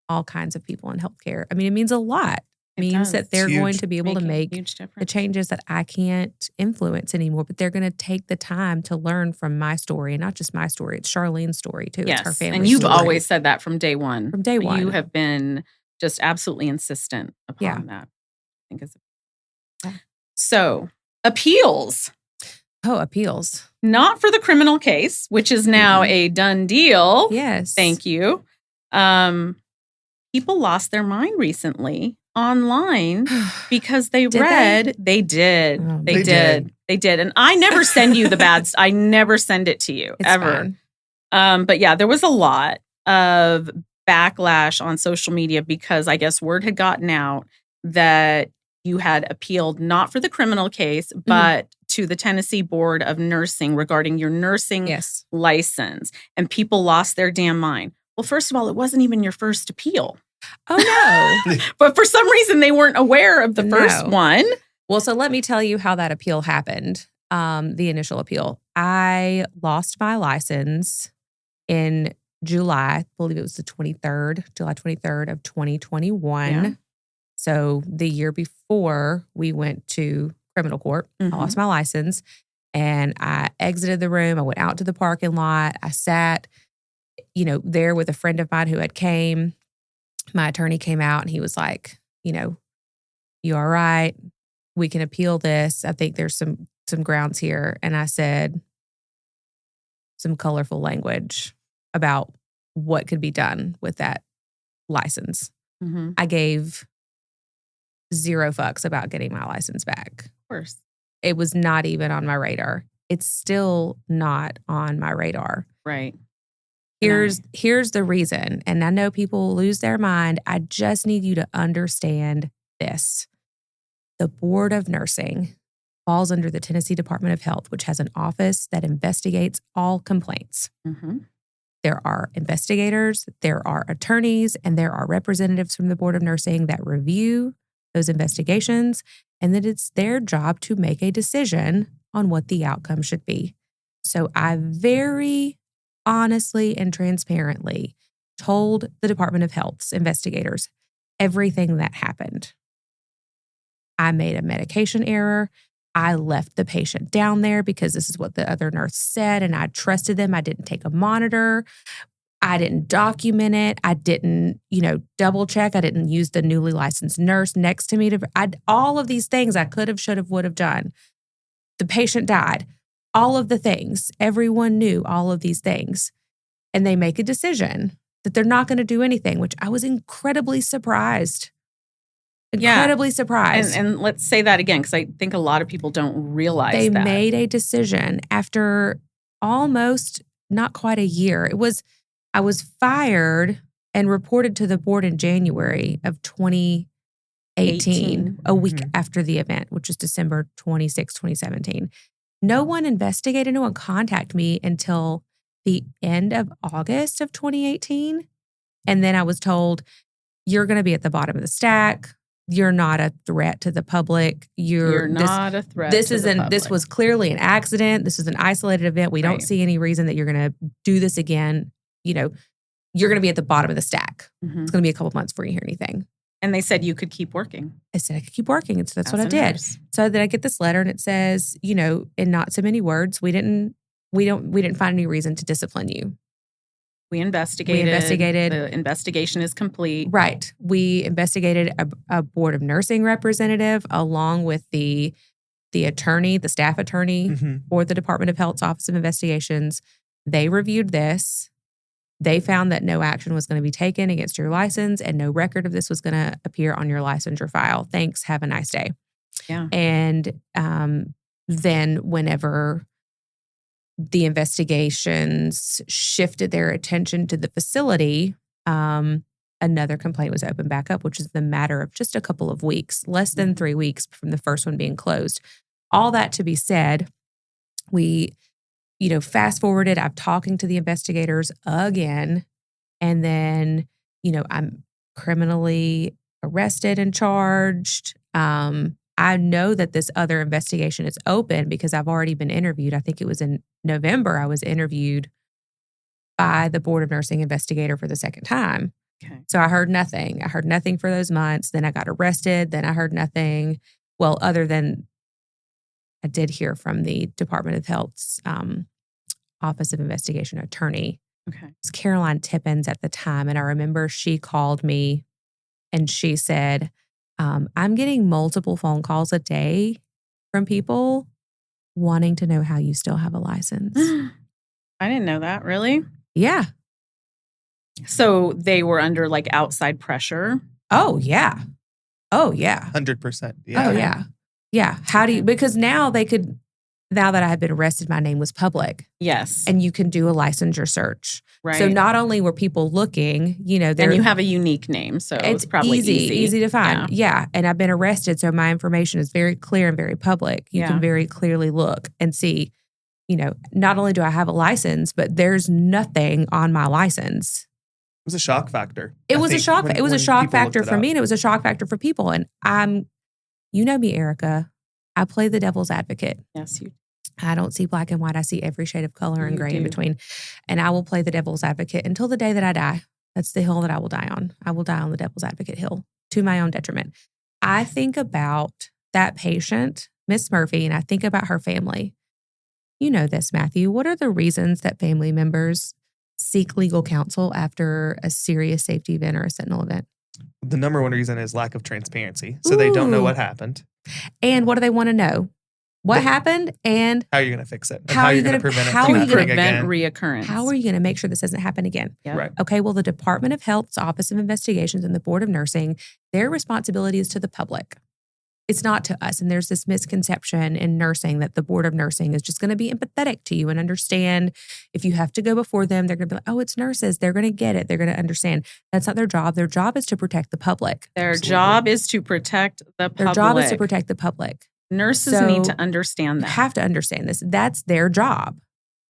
all kinds of people in healthcare, it means a lot. It means that they're going to be able to make the changes that I can't influence anymore, but they're going to take the time to learn from my story, and not just my story. It's Charlene's story too. Yes, it's her family. And you've story. always said that from day one. From day one. You have been just absolutely insistent upon that. I think so. Appeals. Oh, appeals. Not for the criminal case, which is now a done deal. Yes. Thank you. People lost their mind recently online because they read. They did. Oh, they did. And I never send you the bad. I never send it to you ever. But yeah, there was a lot of backlash on social media because I guess word had gotten out that you had appealed not for the criminal case, but to the Tennessee Board of Nursing regarding your nursing license. And people lost their damn mind. Well, first of all, it wasn't even your first appeal. Oh, no. But for some reason, they weren't aware of the first one. Well, so let me tell you how that appeal happened, the initial appeal. I lost my license in July, I believe it was July 23rd of 2021. Yeah. So the year before we went to criminal court, I lost my license and I exited the room. I went out to the parking lot. I sat, there with a friend of mine who had came. My attorney came out and he was like, you all right? We can appeal this. I think there's some grounds here. And I said some colorful language about what could be done with that license. I gave 0 fucks about getting my license back. Of course. It was not even on my radar. It's still not on my radar. Right. Here's the reason. And I know people lose their mind. I just need you to understand this. The Board of Nursing falls under the Tennessee Department of Health, which has an office that investigates all complaints. There are investigators, there are attorneys, and there are representatives from the Board of Nursing that review those investigations, and that it's their job to make a decision on what the outcome should be. So I very honestly and transparently told the Department of Health's investigators everything that happened. I made a medication error. I left the patient down there because this is what the other nurse said, and I trusted them. I didn't take a monitor. I didn't document it. I didn't, double check. I didn't use the newly licensed nurse next to me. All of these things I could have, should have, would have done. The patient died. All of the things. Everyone knew all of these things. And they make a decision that they're not going to do anything, which I was incredibly surprised. Incredibly surprised. And let's say that again, because I think a lot of people don't realize they that. They made a decision after almost not quite a year. I was fired and reported to the board in January of 2018. 18, a week after the event, which was December 26, 2017. No one investigated, no one contacted me until the end of August of 2018. And then I was told, you're going to be at the bottom of the stack. You're not a threat to the public. You're not a threat this to the public. This was clearly an accident. This is an isolated event. We don't see any reason that you're going to do this again. You know, you're going to be at the bottom of the stack. It's going to be a couple months before you hear anything. And they said you could keep working. I said I could keep working. And so that's what I did. Nurse. So then I get this letter and it says, you know, in not so many words, we didn't find any reason to discipline you. We investigated. The investigation is complete. Right. We investigated a board of nursing representative along with the attorney, the staff attorney for the Department of Health's Office of Investigations. They reviewed this. They found that no action was going to be taken against your license and no record of this was going to appear on your licensure file. Thanks. Have a nice day. Yeah. And then whenever the investigations shifted their attention to the facility, another complaint was opened back up, which is the matter of just a couple of weeks, less than 3 weeks from the first one being closed. All that to be said, we, fast forwarded, I'm talking to the investigators again, and then, I'm criminally arrested and charged. I know that this other investigation is open because I've already been interviewed. I think it was in November I was interviewed by the Board of Nursing investigator for the second time. Okay. So I heard nothing. I heard nothing for those months. Then I got arrested. Then I heard nothing. Well, other than I did hear from the Department of Health's Office of Investigation attorney. Okay. It was Caroline Tippins at the time. And I remember she called me and she said, I'm getting multiple phone calls a day from people wanting to know how you still have a license. I didn't know that. Really? Yeah. So they were under like outside pressure? Oh, yeah. Oh, yeah. 100%. Yeah. Oh, yeah. Yeah. How do you, because now that I had been arrested, my name was public. Yes. And you can do a licensure search. Right. So not only were people looking, and you have a unique name, so it's probably easy to find. Yeah. And I've been arrested, so my information is very clear and very public. You can very clearly look and see, not only do I have a license, but there's nothing on my license. It was a shock factor. It was a shock factor for me, and it was a shock factor for people. And you know me, Erica. I play the devil's advocate. Yes, you do. I don't see black and white. I see every shade of color and gray in between. And I will play the devil's advocate until the day that I die. That's the hill that I will die on. I will die on the devil's advocate hill to my own detriment. I think about that patient, Miss Murphy, and I think about her family. You know this, Matthew. What are the reasons that family members seek legal counsel after a serious safety event or a sentinel event? The number one reason is lack of transparency. So they don't know what happened. And what do they want to know? What happened and how are you going to fix it? And how are you going to prevent it from happening again? Prevent reoccurrence. How are you going to make sure this doesn't happen again? Yep. Right. Okay, well, the Department of Health's Office of Investigations and the Board of Nursing, their responsibility is to the public. It's not to us. And there's this misconception in nursing that the Board of Nursing is just going to be empathetic to you and understand if you have to go before them, they're going to be like, oh, it's nurses. They're going to get it. They're going to understand. That's not their job. Their job is to protect the public. Their job is to protect the public. Their job is to protect the public. Nurses need to understand that. Have to understand this. That's their job.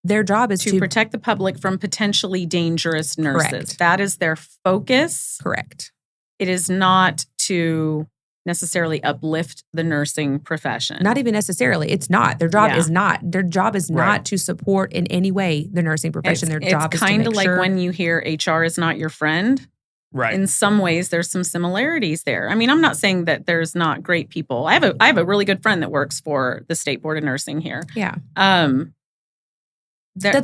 Their job is to protect the public from potentially dangerous nurses. Correct. That is their focus. Correct. It is not to necessarily uplift the nursing profession. Not even necessarily. It's not. Their job is not. Their job is not to support in any way the nursing profession. Their job is to make sure. It's kind of like when you hear HR is not your friend. Right. In some ways, there's some similarities there. I mean, I'm not saying that there's not great people. I have a really good friend that works for the State Board of Nursing here. Yeah. That's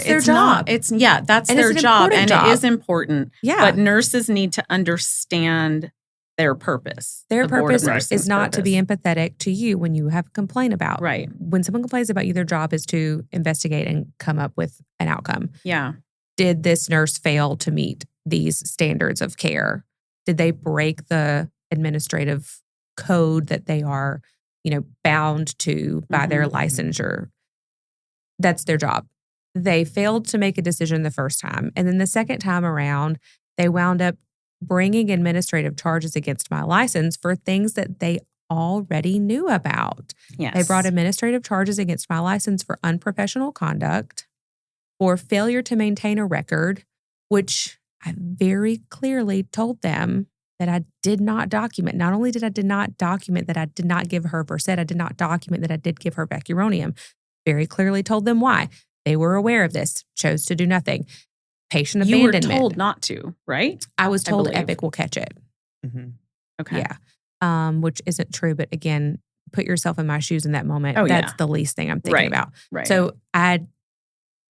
their job. That's their job, and it is important. Yeah. But nurses need to understand their purpose. Their purpose is not to be empathetic to you when you have a complaint about. Right. When someone complains about you, their job is to investigate and come up with an outcome. Yeah. Did this nurse fail to meet these standards of care? Did they break the administrative code that they are, bound to by their licensure? That's their job. They failed to make a decision the first time. And then the second time around, they wound up bringing administrative charges against my license for things that they already knew about. Yes. They brought administrative charges against my license for unprofessional conduct, for failure to maintain a record, which I very clearly told them that I did not document. Not only did not document that I did not give her Versed, I did not document that I did give her Vecuronium. Very clearly told them why. They were aware of this, chose to do nothing. Patient abandonment. You were told not to, right? I was told Epic will catch it. Mm-hmm. Okay. Yeah. Which isn't true, but again, put yourself in my shoes in that moment. Oh, That's the least thing I'm thinking about. Right. So I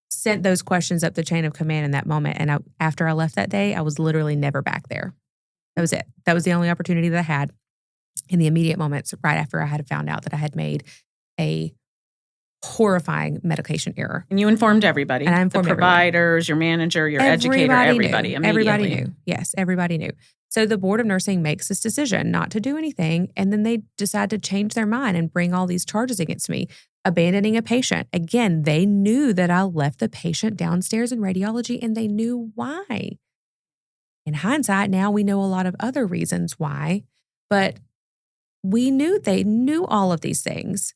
sent those questions up the chain of command in that moment. And after I left that day, I was literally never back there. That was it. That was the only opportunity that I had in the immediate moments right after I had found out that I had made a horrifying medication error. And you informed everybody. And I informed the providers, your manager, your educator, everybody immediately. Everybody knew. Yes, everybody knew. So the Board of Nursing makes this decision not to do anything, and then they decide to change their mind and bring all these charges against me. Abandoning a patient. Again, they knew that I left the patient downstairs in radiology, and they knew why. In hindsight, now we know a lot of other reasons why, but they knew all of these things.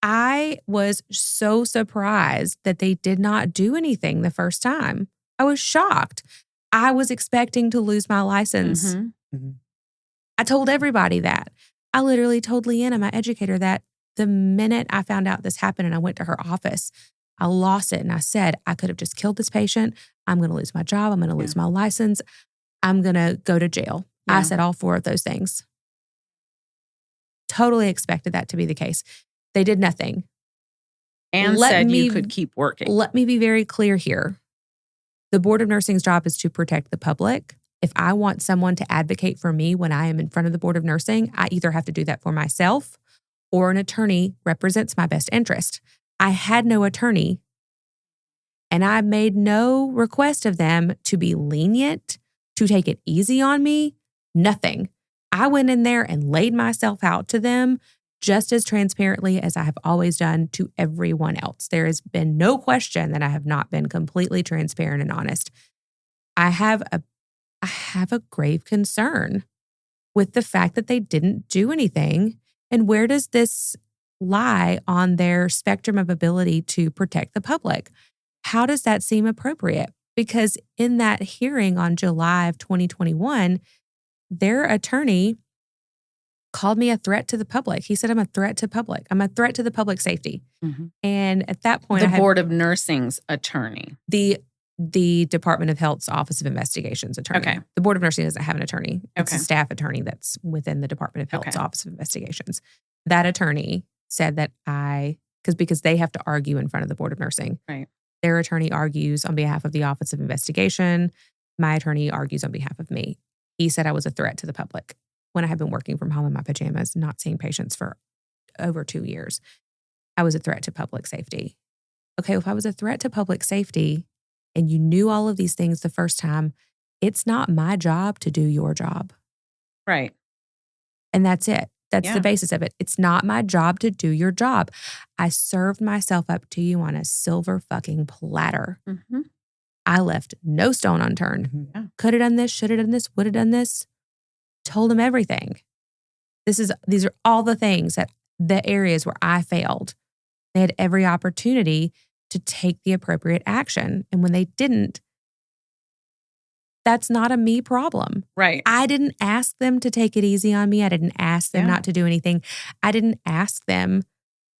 I was so surprised that they did not do anything the first time. I was shocked. I was expecting to lose my license. Mm-hmm. Mm-hmm. I told everybody that. I literally told Leanna, my educator, that the minute I found out this happened and I went to her office, I lost it. And I said, I could have just killed this patient. I'm going to lose my job. I'm going to lose my license. I'm going to go to jail. Yeah. I said all 4 of those things. Totally expected that to be the case. They did nothing. And said you could keep working. Let me be very clear here. The Board of Nursing's job is to protect the public. If I want someone to advocate for me when I am in front of the Board of Nursing, I either have to do that for myself or an attorney represents my best interest. I had no attorney, and I made no request of them to be lenient, to take it easy on me, nothing. I went in there and laid myself out to them just as transparently as I have always done to everyone else. There has been no question that I have not been completely transparent and honest. I have a grave concern with the fact that they didn't do anything. And where does this lie on their spectrum of ability to protect the public? How does that seem appropriate? Because in that hearing on July of 2021, their attorney called me a threat to the public. He said, I'm a threat to public. I'm a threat to the public safety. Mm-hmm. And at that point, the Board of Nursing's attorney. The Department of Health's Office of Investigations attorney. Okay. The Board of Nursing doesn't have an attorney. It's Okay. a staff attorney that's within the Department of Health's Okay. Office of Investigations. That attorney said that because they have to argue in front of the Board of Nursing. Right. Their attorney argues on behalf of the Office of Investigation. My attorney argues on behalf of me. He said I was a threat to the public when I had been working from home in my pajamas, not seeing patients for over 2 years. I was a threat to public safety. Okay, if I was a threat to public safety and you knew all of these things the first time, it's not my job to do your job. Right. And that's it. That's the basis of it. It's not my job to do your job. I served myself up to you on a silver fucking platter. Mm-hmm. I left no stone unturned. Mm-hmm. Yeah. Could have done this, should have done this, would have done this. Told them everything. These are all the things the areas where I failed. They had every opportunity to take the appropriate action. And when they didn't, that's not a me problem. Right. I didn't ask them to take it easy on me. I didn't ask them not to do anything. I didn't ask them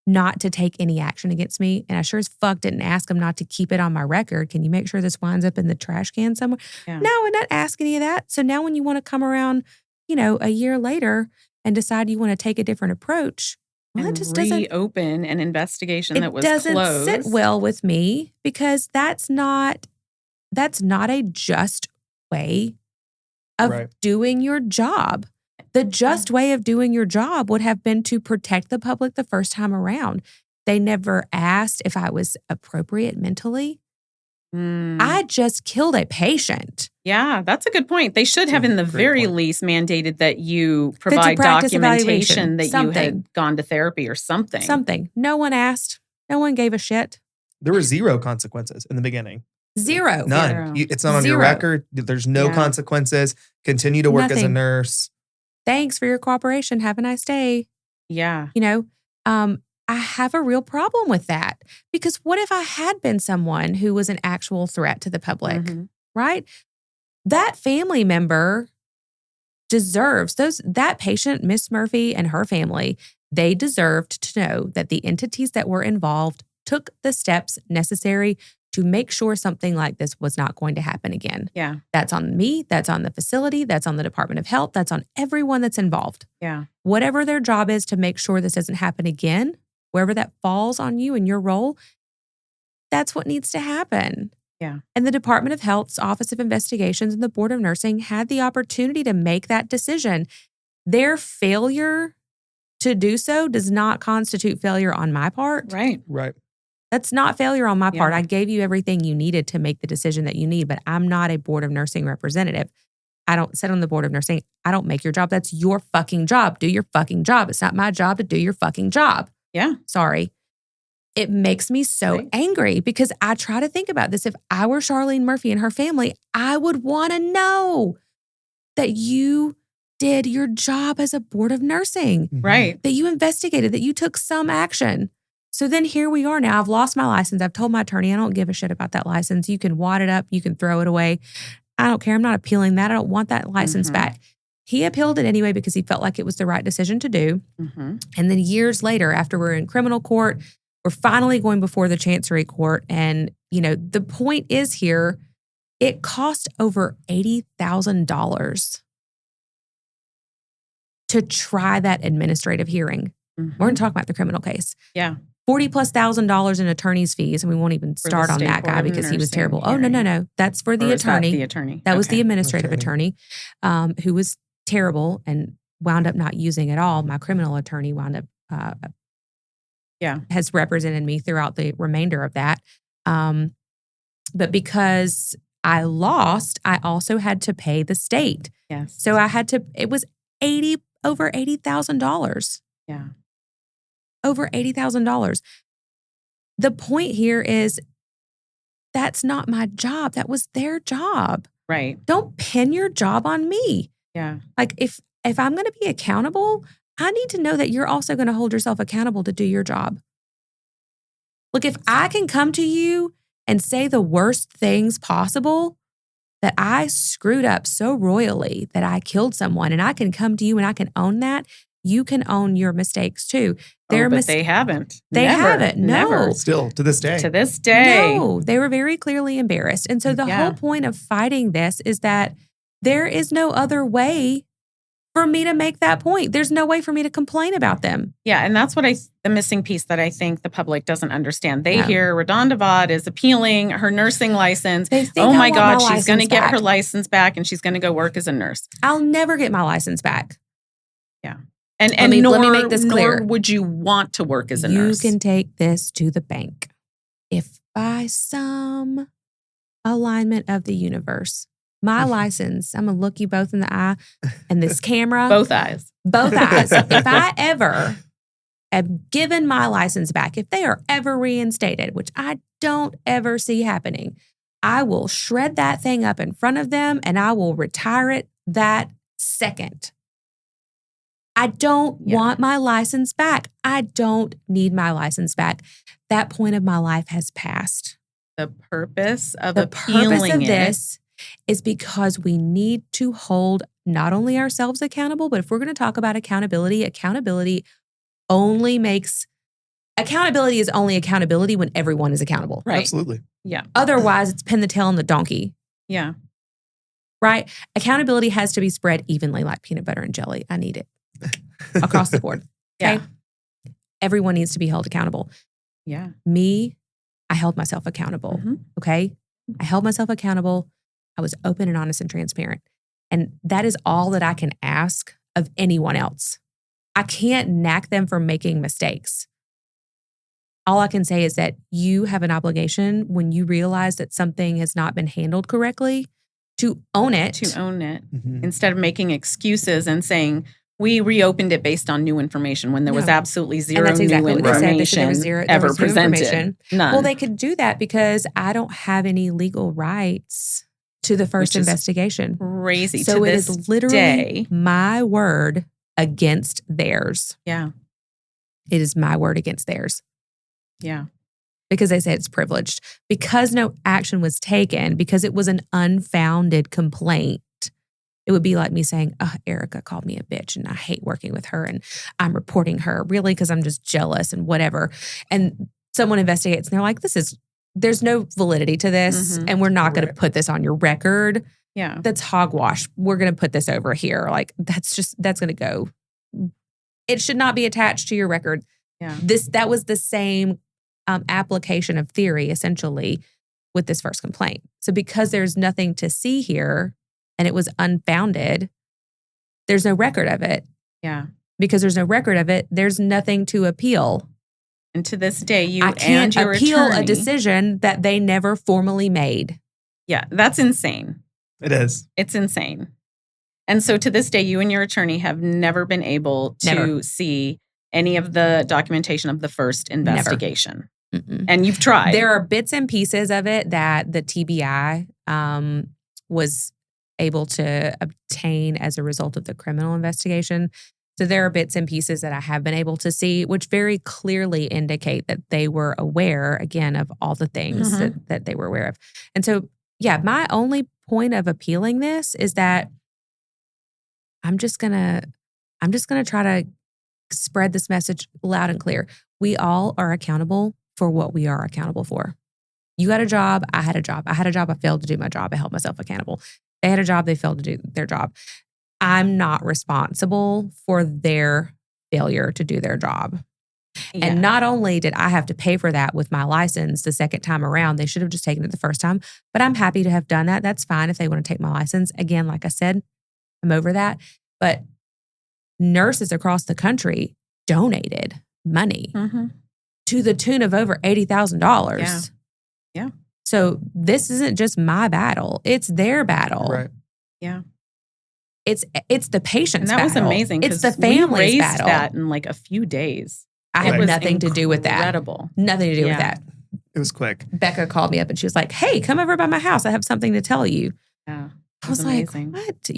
not to take any action against me. And I sure as fuck didn't ask them not to keep it on my record. Can you make sure this winds up in the trash can somewhere? Yeah. No, I'm not asking any of that. So now when you want to come around, a year later and decide you want to take a different approach, well, and it just doesn't reopen an investigation that was doesn't closed. sit well with me, because that's not a just way of doing your job. The just way of doing your job would have been to protect the public the first time around. They never asked if I was appropriate mentally. I just killed a patient. Yeah, that's a good point. They should have, in the very least, mandated that you provide documentation that you had gone to therapy or something. No one asked. No one gave a shit. There were 0 consequences in the beginning. Zero. None. It's not on your Zero. record. There's no consequences. Continue to work as a nurse. Thanks for your cooperation. Have a nice day. Yeah. You know, I have a real problem with that because what if I had been someone who was an actual threat to the public, right? That family member deserves that patient, Miss Murphy and her family, they deserved to know that the entities that were involved took the steps necessary to make sure something like this was not going to happen again. Yeah. That's on me. That's on the facility. That's on the Department of Health. That's on everyone that's involved. Yeah. Whatever their job is to make sure this doesn't happen again, wherever that falls on you and your role, that's what needs to happen. Yeah. And the Department of Health's Office of Investigations and the Board of Nursing had the opportunity to make that decision. Their failure to do so does not constitute failure on my part. Right. Right. That's not failure on my part. Yeah. I gave you everything you needed to make the decision that you need, but I'm not a Board of Nursing representative. I don't sit on the Board of Nursing. I don't make your job. That's your fucking job. Do your fucking job. It's not my job to do your fucking job. Yeah. Sorry. It makes me so angry because I try to think about this. If I were Charlene Murphy and her family, I would want to know that you did your job as a Board of Nursing. Right. That you investigated, that you took some action. So then here we are now. I've lost my license. I've told my attorney, I don't give a shit about that license. You can wad it up. You can throw it away. I don't care. I'm not appealing that. I don't want that license back. He appealed it anyway because he felt like it was the right decision to do. And then years later, after we're in criminal court, we're finally going before the Chancery Court. And, you know, the point is here, it cost over $80,000 to try that administrative hearing. We're going to talk about the criminal case. Yeah. $40,000+ in attorney's fees, and we won't even start on that guy because he was terrible. Oh, no. That's for the attorney. The attorney. That was the administrative attorney who was terrible and wound up not using it all. My criminal attorney wound up, has represented me throughout the remainder of that. But because I lost, I also had to pay the state. Yes. So I had to, it was over $80,000. Yeah. Over $80,000. The point here is that's not my job. That was their job. Right. Don't pin your job on me. Yeah. Like if I'm going to be accountable, I need to know that you're also going to hold yourself accountable to do your job. Look, if I can come to you and say the worst things possible, that I screwed up so royally that I killed someone, and I can come to you and I can own that, you can own your mistakes too. But they haven't. They haven't. No. Never. Still, to this day. To this day. No, they were very clearly embarrassed. And so the whole point of fighting this is that there is no other way for me to make that point. There's no way for me to complain about them. Yeah, and that's what the missing piece that I think the public doesn't understand. They hear RaDonda Vaught is appealing her nursing license. Oh my God, she's going to get her license back and she's going to go work as a nurse. I'll never get my license back. Yeah. And let me make this clear. Nor would you want to work as a nurse. You can take this to the bank. If by some alignment of the universe, my license, I'm going to look you both in the eye and this camera. Both eyes. Both eyes. If I ever am given my license back, if they are ever reinstated, which I don't ever see happening, I will shred that thing up in front of them and I will retire it that second. I don't want my license back. I don't need my license back. That point of my life has passed. The purpose of this is because we need to hold not only ourselves accountable, but if we're going to talk about accountability is only accountability when everyone is accountable. Right. Absolutely. Yeah. Otherwise, it's pin the tail on the donkey. Yeah. Right? Accountability has to be spread evenly like peanut butter and jelly. I need it. Across the board. Okay. Yeah. Everyone needs to be held accountable. Yeah. Me, I held myself accountable. Okay. I held myself accountable. I was open and honest and transparent. And that is all that I can ask of anyone else. I can't knack them for making mistakes. All I can say is that you have an obligation when you realize that something has not been handled correctly to own it. Instead of making excuses and saying, We reopened it based on new information when there was absolutely zero that's exactly new what they said. information There was zero, ever was presented. None. Well, they could do that because I don't have any legal rights to the first investigation. Crazy. So to it this is literally day, my word against theirs. Yeah. It is my word against theirs. Yeah. Because they say it's privileged. Because no action was taken, because it was an unfounded complaint. It would be like me saying, oh, Erica called me a bitch and I hate working with her and I'm reporting her really because I'm just jealous and whatever. And someone investigates and they're like, there's no validity to this and we're not going to put this on your record. Yeah. That's hogwash. We're going to put this over here. Like that's going to go. It should not be attached to your record. Yeah. That was the same application of theory essentially with this first complaint. So because there's nothing to see here, and it was unfounded, there's no record of it. Yeah. Because there's no record of it, there's nothing to appeal. And to this day, I can't appeal a decision that they never formally made. Yeah, that's insane. It is. It's insane. And so to this day, you and your attorney have never been able to see any of the documentation of the first investigation. And you've tried. There are bits and pieces of it that the TBI was able to obtain as a result of the criminal investigation. So there are bits and pieces that I have been able to see, which very clearly indicate that they were aware, again, of all the things that they were aware of. And so, yeah, my only point of appealing this is that I'm just gonna try to spread this message loud and clear. We all are accountable for what we are accountable for. You got a job, I had a job. I had a job, I failed to do my job. I held myself accountable. They had a job, they failed to do their job. I'm not responsible for their failure to do their job. Yeah. And not only did I have to pay for that with my license the second time around, they should have just taken it the first time, but I'm happy to have done that. That's fine if they want to take my license. Again, like I said, I'm over that. But nurses across the country donated money to the tune of over $80,000. Yeah. So this isn't just my battle; it's their battle. Right. Yeah. It's the patient's battle. And that was amazing. It's the family's battle. That in like a few days. I had nothing to do with that. Incredible. Nothing to do with that. It was quick. Becca called me up and she was like, "Hey, come over by my house. I have something to tell you." Yeah. I was amazing. Like, "What?"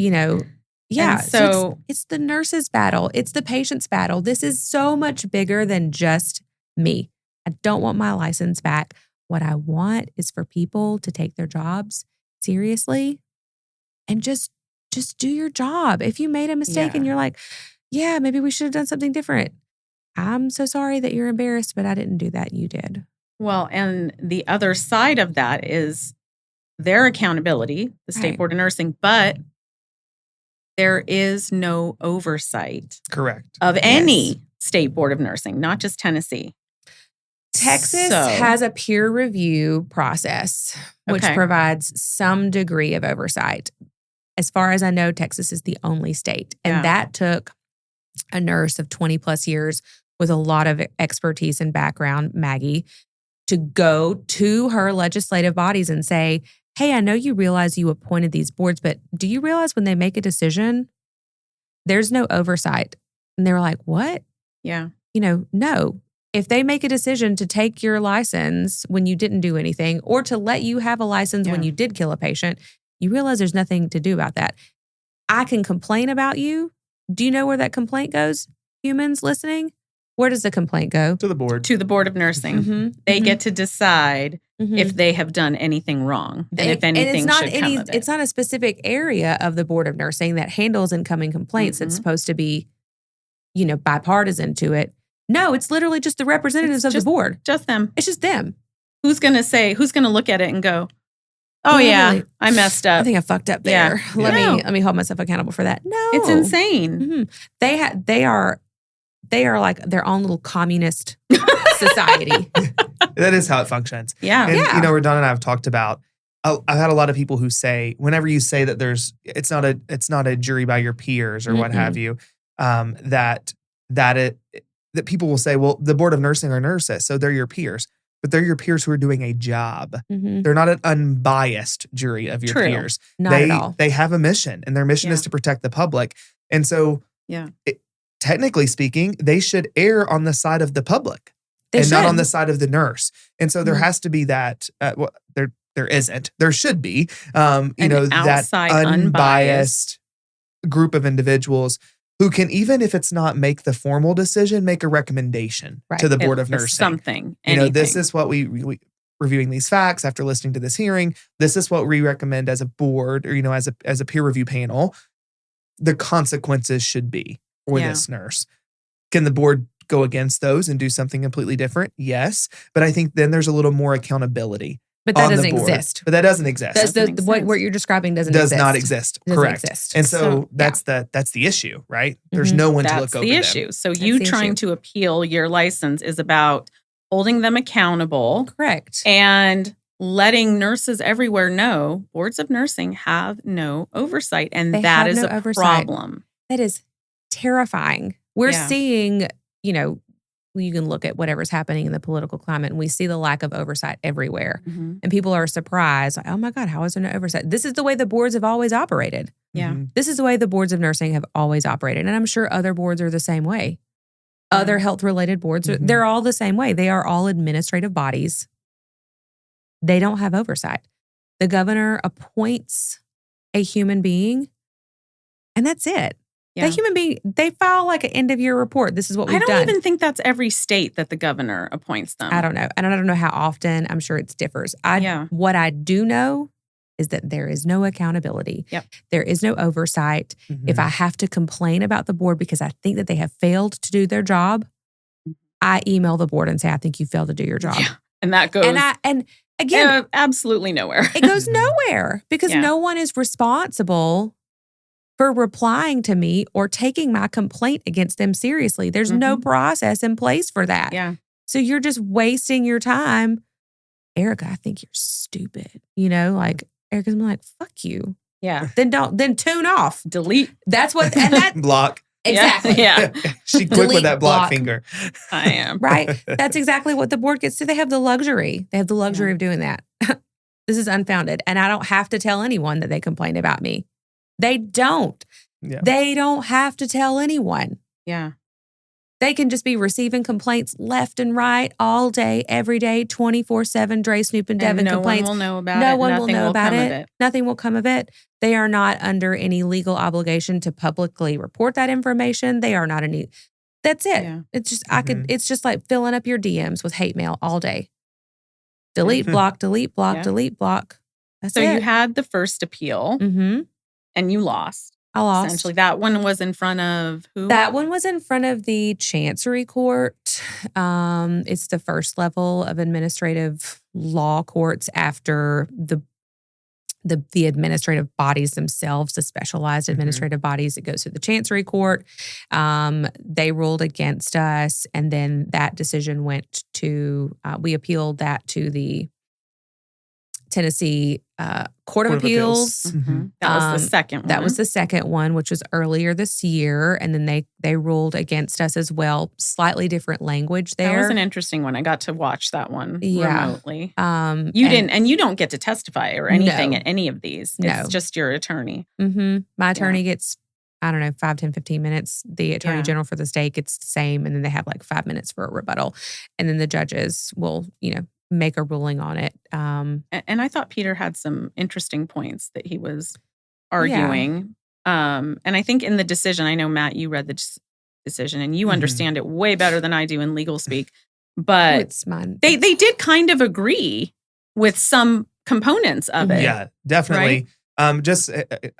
Yeah. And so it's the nurse's battle. It's the patient's battle. This is so much bigger than just me. I don't want my license back. What I want is for people to take their jobs seriously and just do your job. If you made a mistake and you're like, yeah, maybe we should have done something different. I'm so sorry that you're embarrassed, but I didn't do that. You did. Well, and the other side of that is their accountability, the State Board of Nursing, but there is no oversight. Correct. Of any State Board of Nursing, not just Tennessee. Texas has a peer review process, which provides some degree of oversight. As far as I know, Texas is the only state. And that took a nurse of 20 plus years with a lot of expertise and background, Maggie, to go to her legislative bodies and say, hey, I know you realize you appointed these boards, but do you realize when they make a decision, there's no oversight? And they were like, what? Yeah. No. If they make a decision to take your license when you didn't do anything or to let you have a license when you did kill a patient, you realize there's nothing to do about that. I can complain about you. Do you know where that complaint goes? Humans listening? Where does the complaint go? To the board. To the Board of Nursing. They get to decide if they have done anything wrong and if anything should come of it. It's not a specific area of the Board of Nursing that handles incoming complaints. It's supposed to be, bipartisan to it. No, it's literally just the representatives of the board. Just them. It's just them. Who's going to look at it and go, oh, really, I messed up. I think I fucked up there. Yeah. Let me hold myself accountable for that. No. It's insane. They are like their own little communist society. That is how it functions. Yeah. And, RaDonda and I have talked about, I've had a lot of people who say, whenever you say that it's not a jury by your peers or what have you, that people will say, well, the Board of Nursing are nurses, so they're your peers. But they're your peers who are doing a job. They're not an unbiased jury of your peers. Not at all. They have a mission, and their mission is to protect the public. And so Technically speaking, they should err on the side of the public not on the side of the nurse. And so there has to be that, there isn't. There should be, that unbiased group of individuals who can, even if it's not make the formal decision, make a recommendation to the Board of Nursing. Something. This is what we reviewing these facts after listening to this hearing. This is what we recommend as a board or, as a peer review panel, the consequences should be for this nurse. Can the board go against those and do something completely different? Yes. But I think then there's a little more accountability. But that doesn't exist. But that doesn't exist. What you're describing does not exist. Correct. And so that's the issue, right? There's no one to look over them. That's the issue. So you trying to appeal your license is about holding them accountable. Correct. And letting nurses everywhere know boards of nursing have no oversight. And that is a problem. That is terrifying. We're seeing, you can look at whatever's happening in the political climate and we see the lack of oversight everywhere. Mm-hmm. And people are surprised, like, oh my God, how is there no oversight? This is the way the boards have always operated. Yeah. This is the way the boards of nursing have always operated. And I'm sure other boards are the same way. Yeah. Other health-related boards, they're all the same way. They are all administrative bodies. They don't have oversight. The governor appoints a human being and that's it. Yeah. That human being, they file like an end-of-year report. This is what we've done. I don't even think that's every state that the governor appoints them. I don't know. And I don't know how often. I'm sure it differs. What I do know is that there is no accountability. Yep. There is no oversight. Mm-hmm. If I have to complain about the board because I think that they have failed to do their job, I email the board and say, I think you failed to do your job. Yeah. And that goes... And again... absolutely nowhere. It goes nowhere because no one is responsible for replying to me or taking my complaint against them seriously. There's no process in place for that. Yeah. So you're just wasting your time. Erica, I think you're stupid. Erica's like, fuck you. Yeah. Then tune off. Delete. That's what, and that. Block. Exactly. Yeah. She quick with that block finger. I am. Right. That's exactly what the board gets to. They have the luxury. They have the luxury of doing that. This is unfounded. And I don't have to tell anyone that they complained about me. They don't. Yeah. They don't have to tell anyone. Yeah. They can just be receiving complaints left and right all day, every day, 24/7, Dre, Snoop, and Devin complaints. No one will know about it. No one will know about it. Nothing will come of it. They are not under any legal obligation to publicly report that information. They are not any. That's it. Yeah. It's just it's just like filling up your DMs with hate mail all day. Delete, block, delete, block, delete, block. That's it. So you had the first appeal. Mm-hmm. And you lost. I lost. Essentially, that one was in front of who? That one was in front of the Chancery Court. It's the first level of administrative law courts after the administrative bodies themselves, the specialized administrative bodies. It goes to the Chancery Court. They ruled against us, and then that decision went to. We appealed that to the Tennessee Court of Appeals. Mm-hmm. That was the second one. That was the second one, which was earlier this year. And then they ruled against us as well. Slightly different language there. That was an interesting one. I got to watch that one remotely. You don't get to testify or anything at any of these. It's just your attorney. Mm-hmm. My attorney gets, 5, 10, 15 minutes. The attorney general for the state gets the same. And then they have like 5 minutes for a rebuttal. And then the judges will, make a ruling on it. And I thought Peter had some interesting points that he was arguing. And I think in the decision, I know, Matt, you read the decision and you understand it way better than I do in legal speak. But they did kind of agree with some components of it. Yeah, definitely. Right? I'm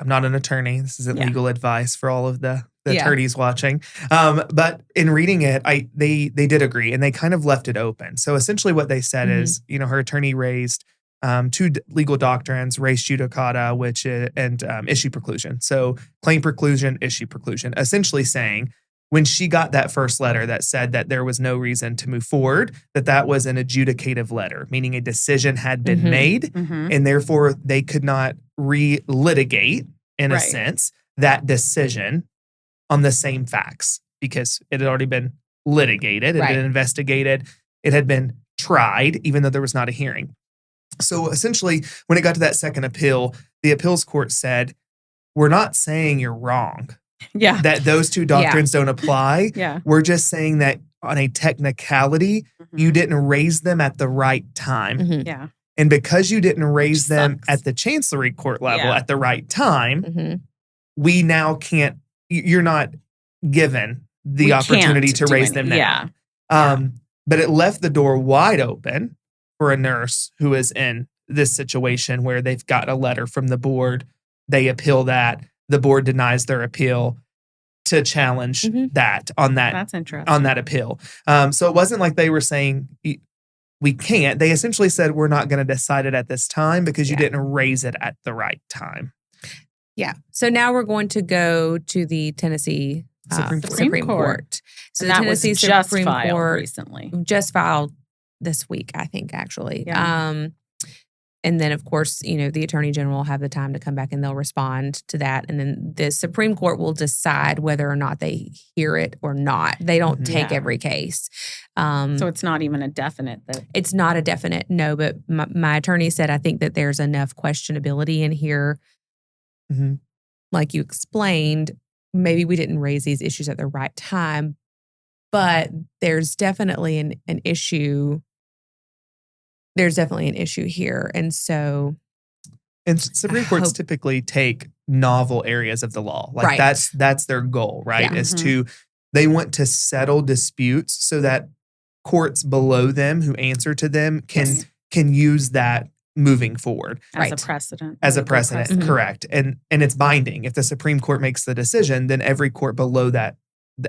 not an attorney. This isn't legal advice for all of the attorneys watching. But in reading it, they did agree and they kind of left it open. So essentially what they said is, her attorney raised 2 legal doctrines, res judicata, and issue preclusion. So claim preclusion, issue preclusion, essentially saying when she got that first letter that said that there was no reason to move forward, that was an adjudicative letter, meaning a decision had been made and therefore they could not relitigate, in a sense, that decision on the same facts because it had already been litigated, it had been investigated, it had been tried, even though there was not a hearing. So essentially, when it got to that second appeal, the appeals court said, we're not saying you're wrong. that those two doctrines don't apply. We're just saying that on a technicality, you didn't raise them at the right time. And because you didn't raise them at the chancellery court level at the right time, we now can't, you're not given the opportunity to raise them now. But it left the door wide open for a nurse who is in this situation where they've got a letter from the board, they appeal that, the board denies their appeal, to challenge that on that. That's interesting. On that appeal. So it wasn't like they were saying we can't. They essentially said we're not going to decide it at this time because you didn't raise it at the right time. Yeah. So now we're going to go to the Tennessee Supreme Court. So and the that Tennessee was just Supreme filed Court recently. Just filed this week, I think, actually. And then, of course, the Attorney General will have the time to come back and they'll respond to that. And then the Supreme Court will decide whether or not they hear it or not. They don't take every case. So it's not even a definite. It's not a definite, no. But my attorney said, I think that there's enough questionability in here. Like you explained, maybe we didn't raise these issues at the right time. But there's definitely an issue. There's definitely an issue here. And so. And Supreme Courts typically take novel areas of the law. Like that's their goal, right? Is they want to settle disputes so that courts below them who answer to them can use that moving forward. As a precedent. As a precedent, correct. And it's binding. If the Supreme Court makes the decision, then every court below that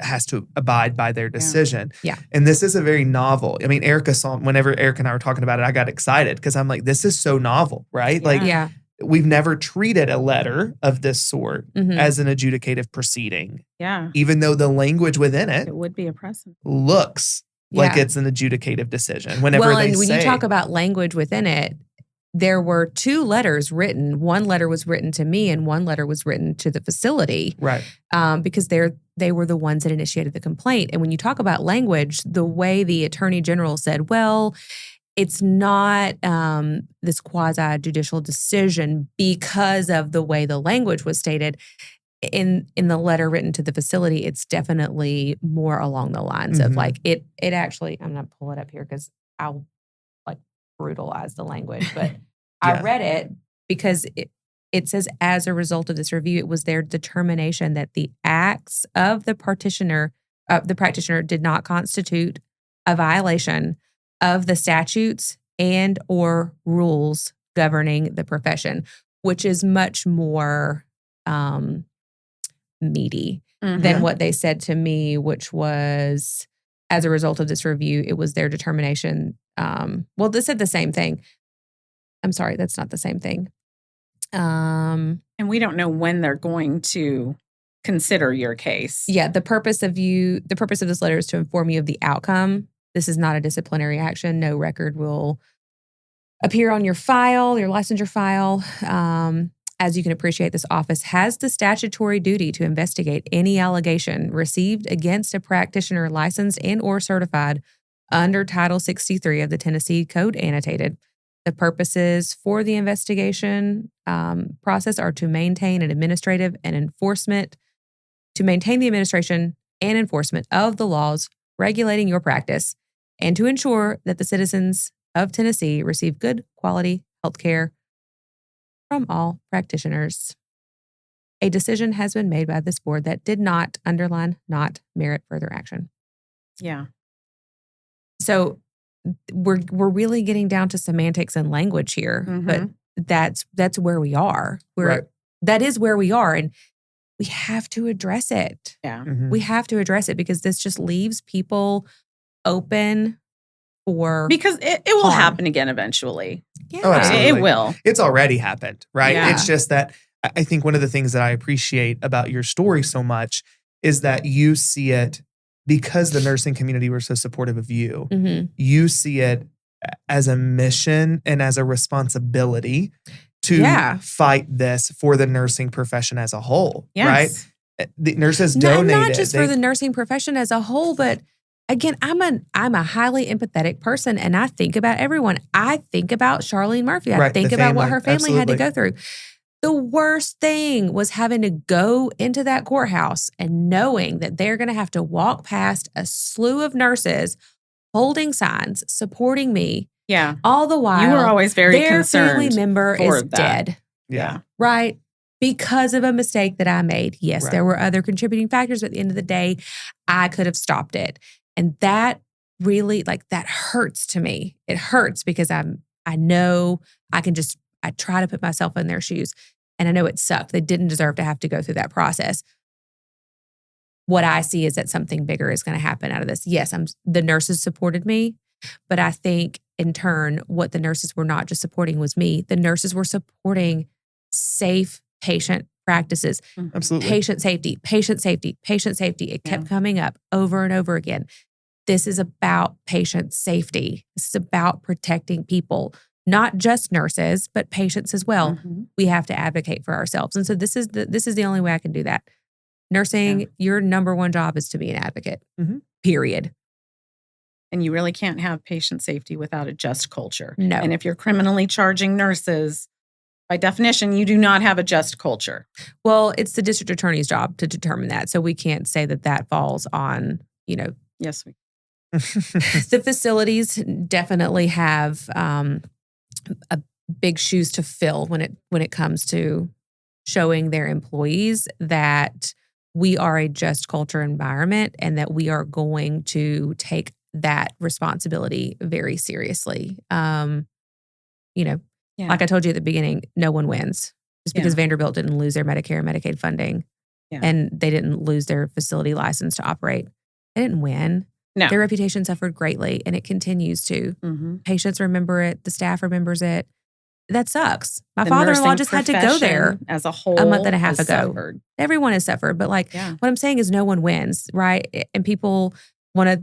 has to abide by their decision. And this is a very novel. I mean, Erica saw, whenever Erica and I were talking about it, I got excited because I'm like, this is so novel, right? We've never treated a letter of this sort as an adjudicative proceeding. Even though the language within it would be a precedent. Looks like it's an adjudicative decision. When you talk about language within it, there were two letters written. One letter was written to me and one letter was written to the facility. Right. Because they were the ones that initiated the complaint. And when you talk about language, the way the Attorney General said, well, it's not this quasi-judicial decision because of the way the language was stated. In the letter written to the facility, it's definitely more along the lines of like, it actually, I'm going to pull it up here because I'll brutalize the language, but I read it because it says, as a result of this review, it was their determination that the acts of the practitioner did not constitute a violation of the statutes and or rules governing the profession, which is much more meaty than what they said to me, which was, as a result of this review, it was their determination. Well, they said the same thing. I'm sorry, that's not the same thing. And we don't know when they're going to consider your case. Yeah, the purpose of this letter is to inform you of the outcome. This is not a disciplinary action. No record will appear on your file, your licensure file. As you can appreciate, this office has the statutory duty to investigate any allegation received against a practitioner licensed and or certified under Title 63 of the Tennessee Code Annotated. The purposes for the investigation process are to maintain the administration and enforcement of the laws regulating your practice, and to ensure that the citizens of Tennessee receive good quality health care from all practitioners. A decision has been made by this board that did not, underline, not merit further action. Yeah. So we're really getting down to semantics and language here, but that's where we are. That is where we are, and we have to address it. Yeah. We have to address it because this just leaves people open for because it will happen again eventually. Yeah. Oh, absolutely. It will. It's already happened, right? Yeah. It's just that I think one of the things that I appreciate about your story so much is that you see it because the nursing community were so supportive of you. You see it as a mission and as a responsibility to fight this for the nursing profession as a whole, right? The nurses donated. Not just for the nursing profession as a whole, but again, I'm a highly empathetic person, and I think about everyone. I think about Charlene Murphy. I think about what her family had to go through. The worst thing was having to go into that courthouse and knowing that they're going to have to walk past a slew of nurses holding signs, supporting me. Yeah. All the while, you were always very their concerned. family member is that. dead. Yeah. Right? Because of a mistake that I made. Yes, there were other contributing factors, but at the end of the day, I could have stopped it. And that really, that hurts to me. It hurts because I know I try to put myself in their shoes. And I know it sucked. They didn't deserve to have to go through that process. What I see is that something bigger is going to happen out of this. Yes, the nurses supported me, but I think in turn, what the nurses were not just supporting was me. The nurses were supporting safe patient practices. Absolutely. Patient safety, patient safety, patient safety. It kept coming up over and over again. This is about patient safety. This is about protecting people, not just nurses, but patients as well. We have to advocate for ourselves. And so this is the only way I can do that. Nursing, your number one job is to be an advocate, period. And you really can't have patient safety without a just culture. No. And if you're criminally charging nurses, by definition, you do not have a just culture. Well, it's the district attorney's job to determine that. So we can't say that falls on, Yes, we The facilities definitely have a big shoes to fill when it comes to showing their employees that we are a just culture environment and that we are going to take that responsibility very seriously. Like I told you at the beginning, no one wins. Just because Vanderbilt didn't lose their Medicare and Medicaid funding and they didn't lose their facility license to operate, they didn't win. No. Their reputation suffered greatly and it continues to. Patients remember it. The staff remembers it. That sucks. My father-in-law just had to go there as a whole a month and a half ago. Suffered. Everyone has suffered, but what I'm saying is no one wins, right? And people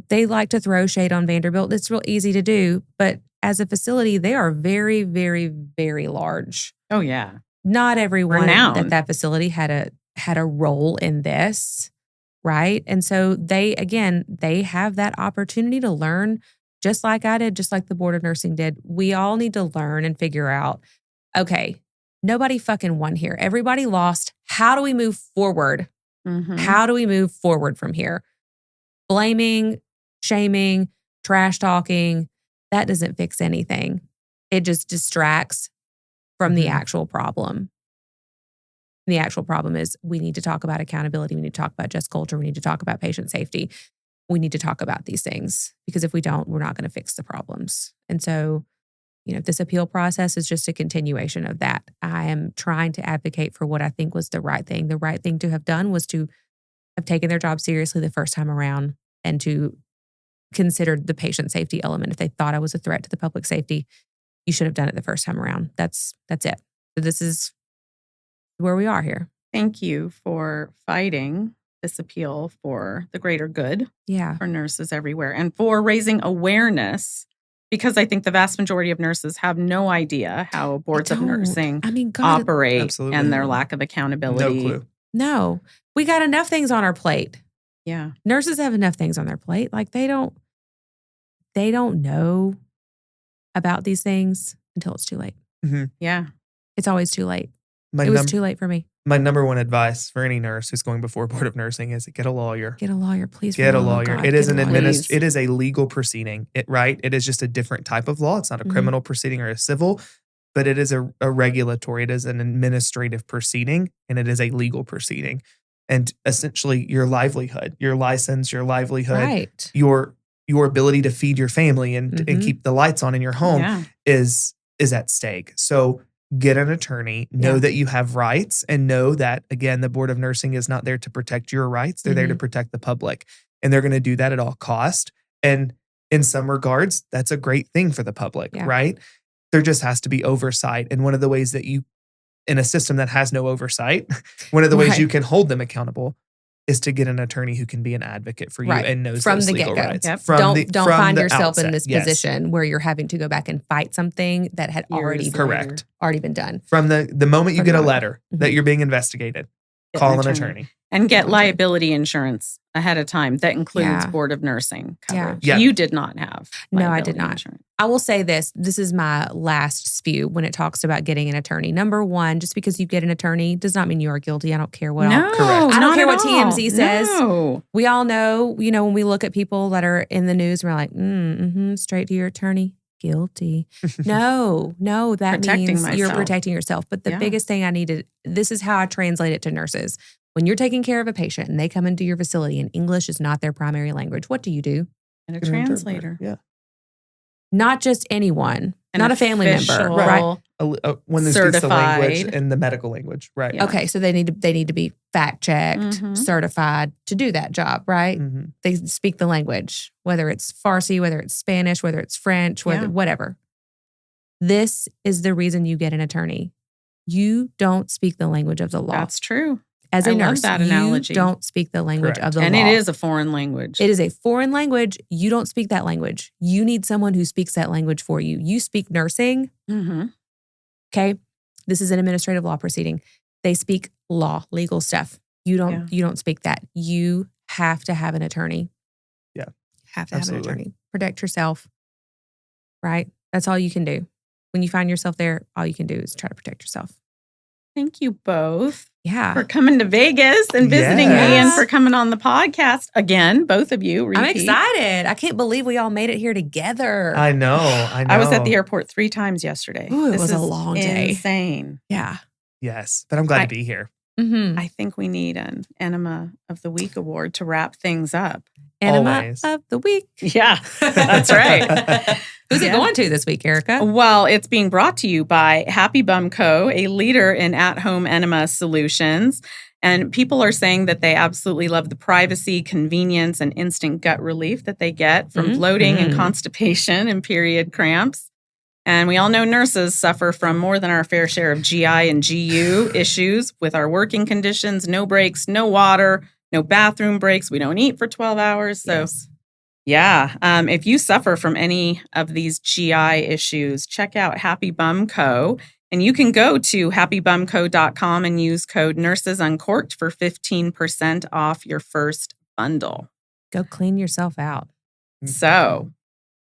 they like to throw shade on Vanderbilt. It's real easy to do, but as a facility, they are very, very, very large. Oh yeah. Not everyone Renowned. at that facility had a role in this, right? And so they have that opportunity to learn, just like I did, just like the Board of Nursing did. We all need to learn and figure out, okay, nobody fucking won here. Everybody lost. How do we move forward? How do we move forward from here? Blaming, shaming, trash talking, that doesn't fix anything. It just distracts from the actual problem. The actual problem is we need to talk about accountability. We need to talk about just culture. We need to talk about patient safety. We need to talk about these things because if we don't, we're not going to fix the problems. And so, this appeal process is just a continuation of that. I am trying to advocate for what I think was the right thing. The right thing to have done was to have taken their job seriously the first time around and to consider the patient safety element. If they thought I was a threat to the public safety, you should have done it the first time around. That's it. So this is where we are here. Thank you for fighting this appeal for the greater good for nurses everywhere and for raising awareness, because I think the vast majority of nurses have no idea how boards of nursing operate absolutely. And their lack of accountability. No clue. No, we got enough things on our plate. Yeah. Nurses have enough things on their plate. They don't know about these things until it's too late. Yeah. It's always too late. It was too late for me. My number one advice for any nurse who's going before a board of nursing is get a lawyer. Get a lawyer, please. Get a lawyer. God, it is it is a legal proceeding. It is just a different type of law. It's not a criminal proceeding or a civil, but it is a regulatory. It is an administrative proceeding, and it is a legal proceeding. And essentially, your livelihood, your license, your livelihood, your ability to feed your family and keep the lights on in your home is at stake. So get an attorney, know that you have rights, and know that, again, the Board of Nursing is not there to protect your rights. They're there to protect the public. And they're going to do that at all cost. And in some regards, that's a great thing for the public, right? There just has to be oversight. And one of the ways that you, in a system that has no oversight, one of the ways you can hold them accountable is to get an attorney who can be an advate for you and knows from those the legal get-go. rights. Yep. From Don't find yourself outset. in this position where you're having to go back and fight something that had already been done. From the moment you get a letter that you're being investigated, call an attorney. And get liability insurance ahead of time. That includes Board of Nursing coverage. Yeah. You did not have. No, I did not. Insurance. I will say this. This is my last spew when it talks about getting an attorney. Number one, just because you get an attorney does not mean you are guilty. I don't care what. No, Correct. I don't care what TMZ says. No. We all know, when we look at people that are in the news, we're like, straight to your attorney. Guilty. No, that means you're protecting yourself. But the biggest thing this is how I translate it to nurses. When you're taking care of a patient and they come into your facility and English is not their primary language, what do you do? And a translator. Yeah. Not just anyone, not a family member, right? When they speak the language and the medical language, right? Yeah. Okay, so they need to be fact checked, certified to do that job, right? Mm-hmm. They speak the language, whether it's Farsi, whether it's Spanish, whether it's French, whatever. This is the reason you get an attorney. You don't speak the language of the law. That's true. As a nurse, you don't speak the language of the law. And it is a foreign language. It is a foreign language. You don't speak that language. You need someone who speaks that language for you. You speak nursing. Mm-hmm. Okay? This is an administrative law proceeding. They speak law, legal stuff. You don't speak that. You have to have an attorney. Yeah. Have to have an attorney. Protect yourself. Right? That's all you can do. When you find yourself there, all you can do is try to protect yourself. Thank you both. Yeah. For coming to Vegas and visiting me and for coming on the podcast again, both of you. Repeat. I'm excited. I can't believe we all made it here together. I know. I was at the airport 3 times yesterday. Ooh, it was a long day. Insane. Yeah. Yes, but I'm glad to be here. Mm-hmm. I think we need an Enema of the Week award to wrap things up. Enema of the Week. Yeah, that's right. Who's it going to this week, Erica? Well, it's being brought to you by Happy Bum Co., a leader in at-home enema solutions. And people are saying that they absolutely love the privacy, convenience, and instant gut relief that they get from bloating and constipation and period cramps. And we all know nurses suffer from more than our fair share of GI and GU issues with our working conditions, no breaks, no water, no bathroom breaks. We don't eat for 12 hours. So, if you suffer from any of these GI issues, check out Happy Bum Co. And you can go to happybumco.com and use code Nurses Uncorked for 15% off your first bundle. Go clean yourself out. So,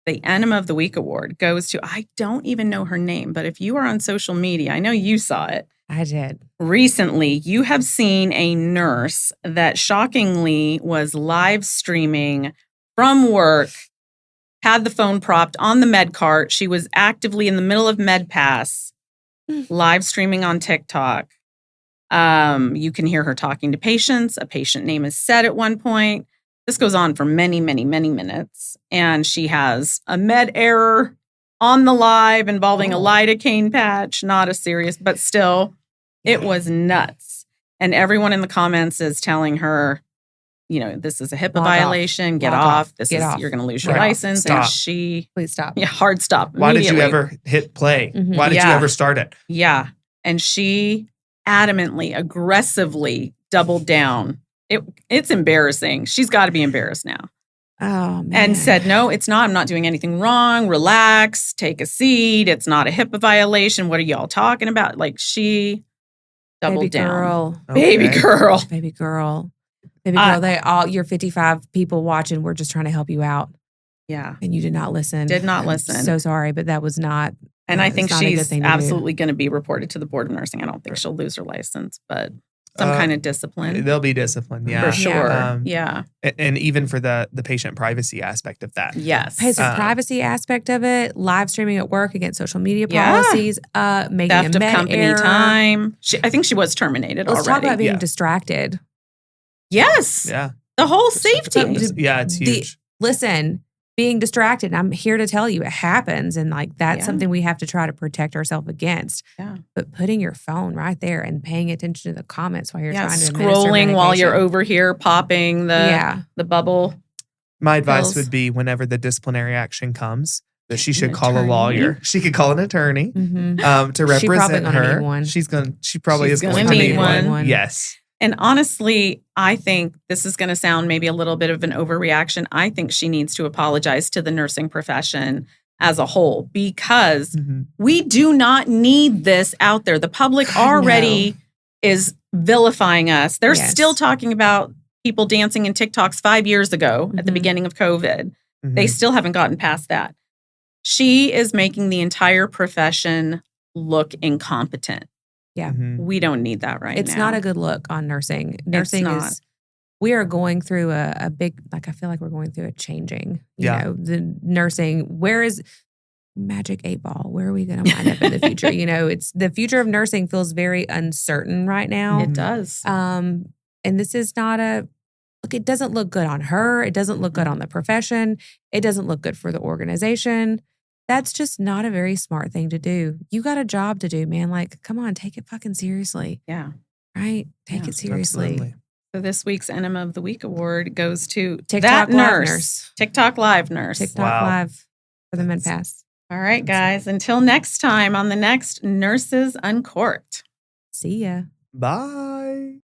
the Enema of the Week award goes to, I don't even know her name, but if you are on social media, I know you saw it. I did. Recently, you have seen a nurse that shockingly was live streaming from work, had the phone propped on the med cart. She was actively in the middle of med pass, live streaming on TikTok. You can hear her talking to patients. A patient name is said at one point. This goes on for many, many, many minutes. And she has a med error on the live involving a lidocaine patch, not a serious, but still, it was nuts. And everyone in the comments is telling her, this is a HIPAA violation. Get off. You're going to lose your license. Stop. And please stop. Yeah, hard stop. Why did you ever hit play? Mm-hmm. Why did you ever start it? Yeah. And she adamantly, aggressively doubled down. It's embarrassing. She's got to be embarrassed now. Oh, man. And said, no, it's not. I'm not doing anything wrong. Relax. Take a seat. It's not a HIPAA violation. What are y'all talking about? Like, she doubled down. Girl. Okay. Baby girl. Baby girl. Baby girl. You're 55 people watching. We're just trying to help you out. Yeah. And you did not listen. I'm so sorry, but that was not. And I think she's absolutely going to be reported to the Board of Nursing. I don't think she'll lose her license, but some kind of discipline. They'll be disciplined, yeah. For sure. Yeah. And even for the patient privacy aspect of that. Yes. The privacy aspect of it, live streaming at work against social media policies, making theft a med of company error. time. I think she was terminated already. Let's talk about being distracted. Yes. Yeah. The whole safety. Yeah, it's huge. Listen, being distracted, I'm here to tell you it happens. And that's something we have to try to protect ourselves against. Yeah. But putting your phone right there and paying attention to the comments while you're trying to scrolling while you're over here popping the bubble. My advice would be whenever the disciplinary action comes, that she should call a lawyer. She could call an attorney to represent her. She probably is going to need one. Yes. And honestly, I think this is going to sound maybe a little bit of an overreaction. I think she needs to apologize to the nursing profession as a whole because we do not need this out there. The public already is vilifying us. They're Yes. still talking about people dancing in TikToks 5 years ago at the Mhm. beginning of COVID. Mhm. They still haven't gotten past that. She is making the entire profession look incompetent. Yeah. Mhm. We don't need that right now. It's not a good look on nursing. Nursing not. is, we are going through a big, like, I feel like we're going through a changing, Yeah. the nursing. Where is Magic 8 Ball? Where are we going to wind up in the future? It's the future of nursing feels very uncertain right now. It does. And this is not look, it doesn't look good on her. It doesn't look good on the profession. It doesn't look good for the organization. That's just not a very smart thing to do. You got a job to do, man. Like, come on, take it fucking seriously. Yeah. Right? Take Yeah, it seriously. Absolutely. So this week's Enema of the Week award goes to TikTok that Live nurse. nurse. TikTok Live nurse. TikTok Wow. Live for the Med Pass. All right, guys. Until next time on the next Nurses Uncorked. See ya. Bye.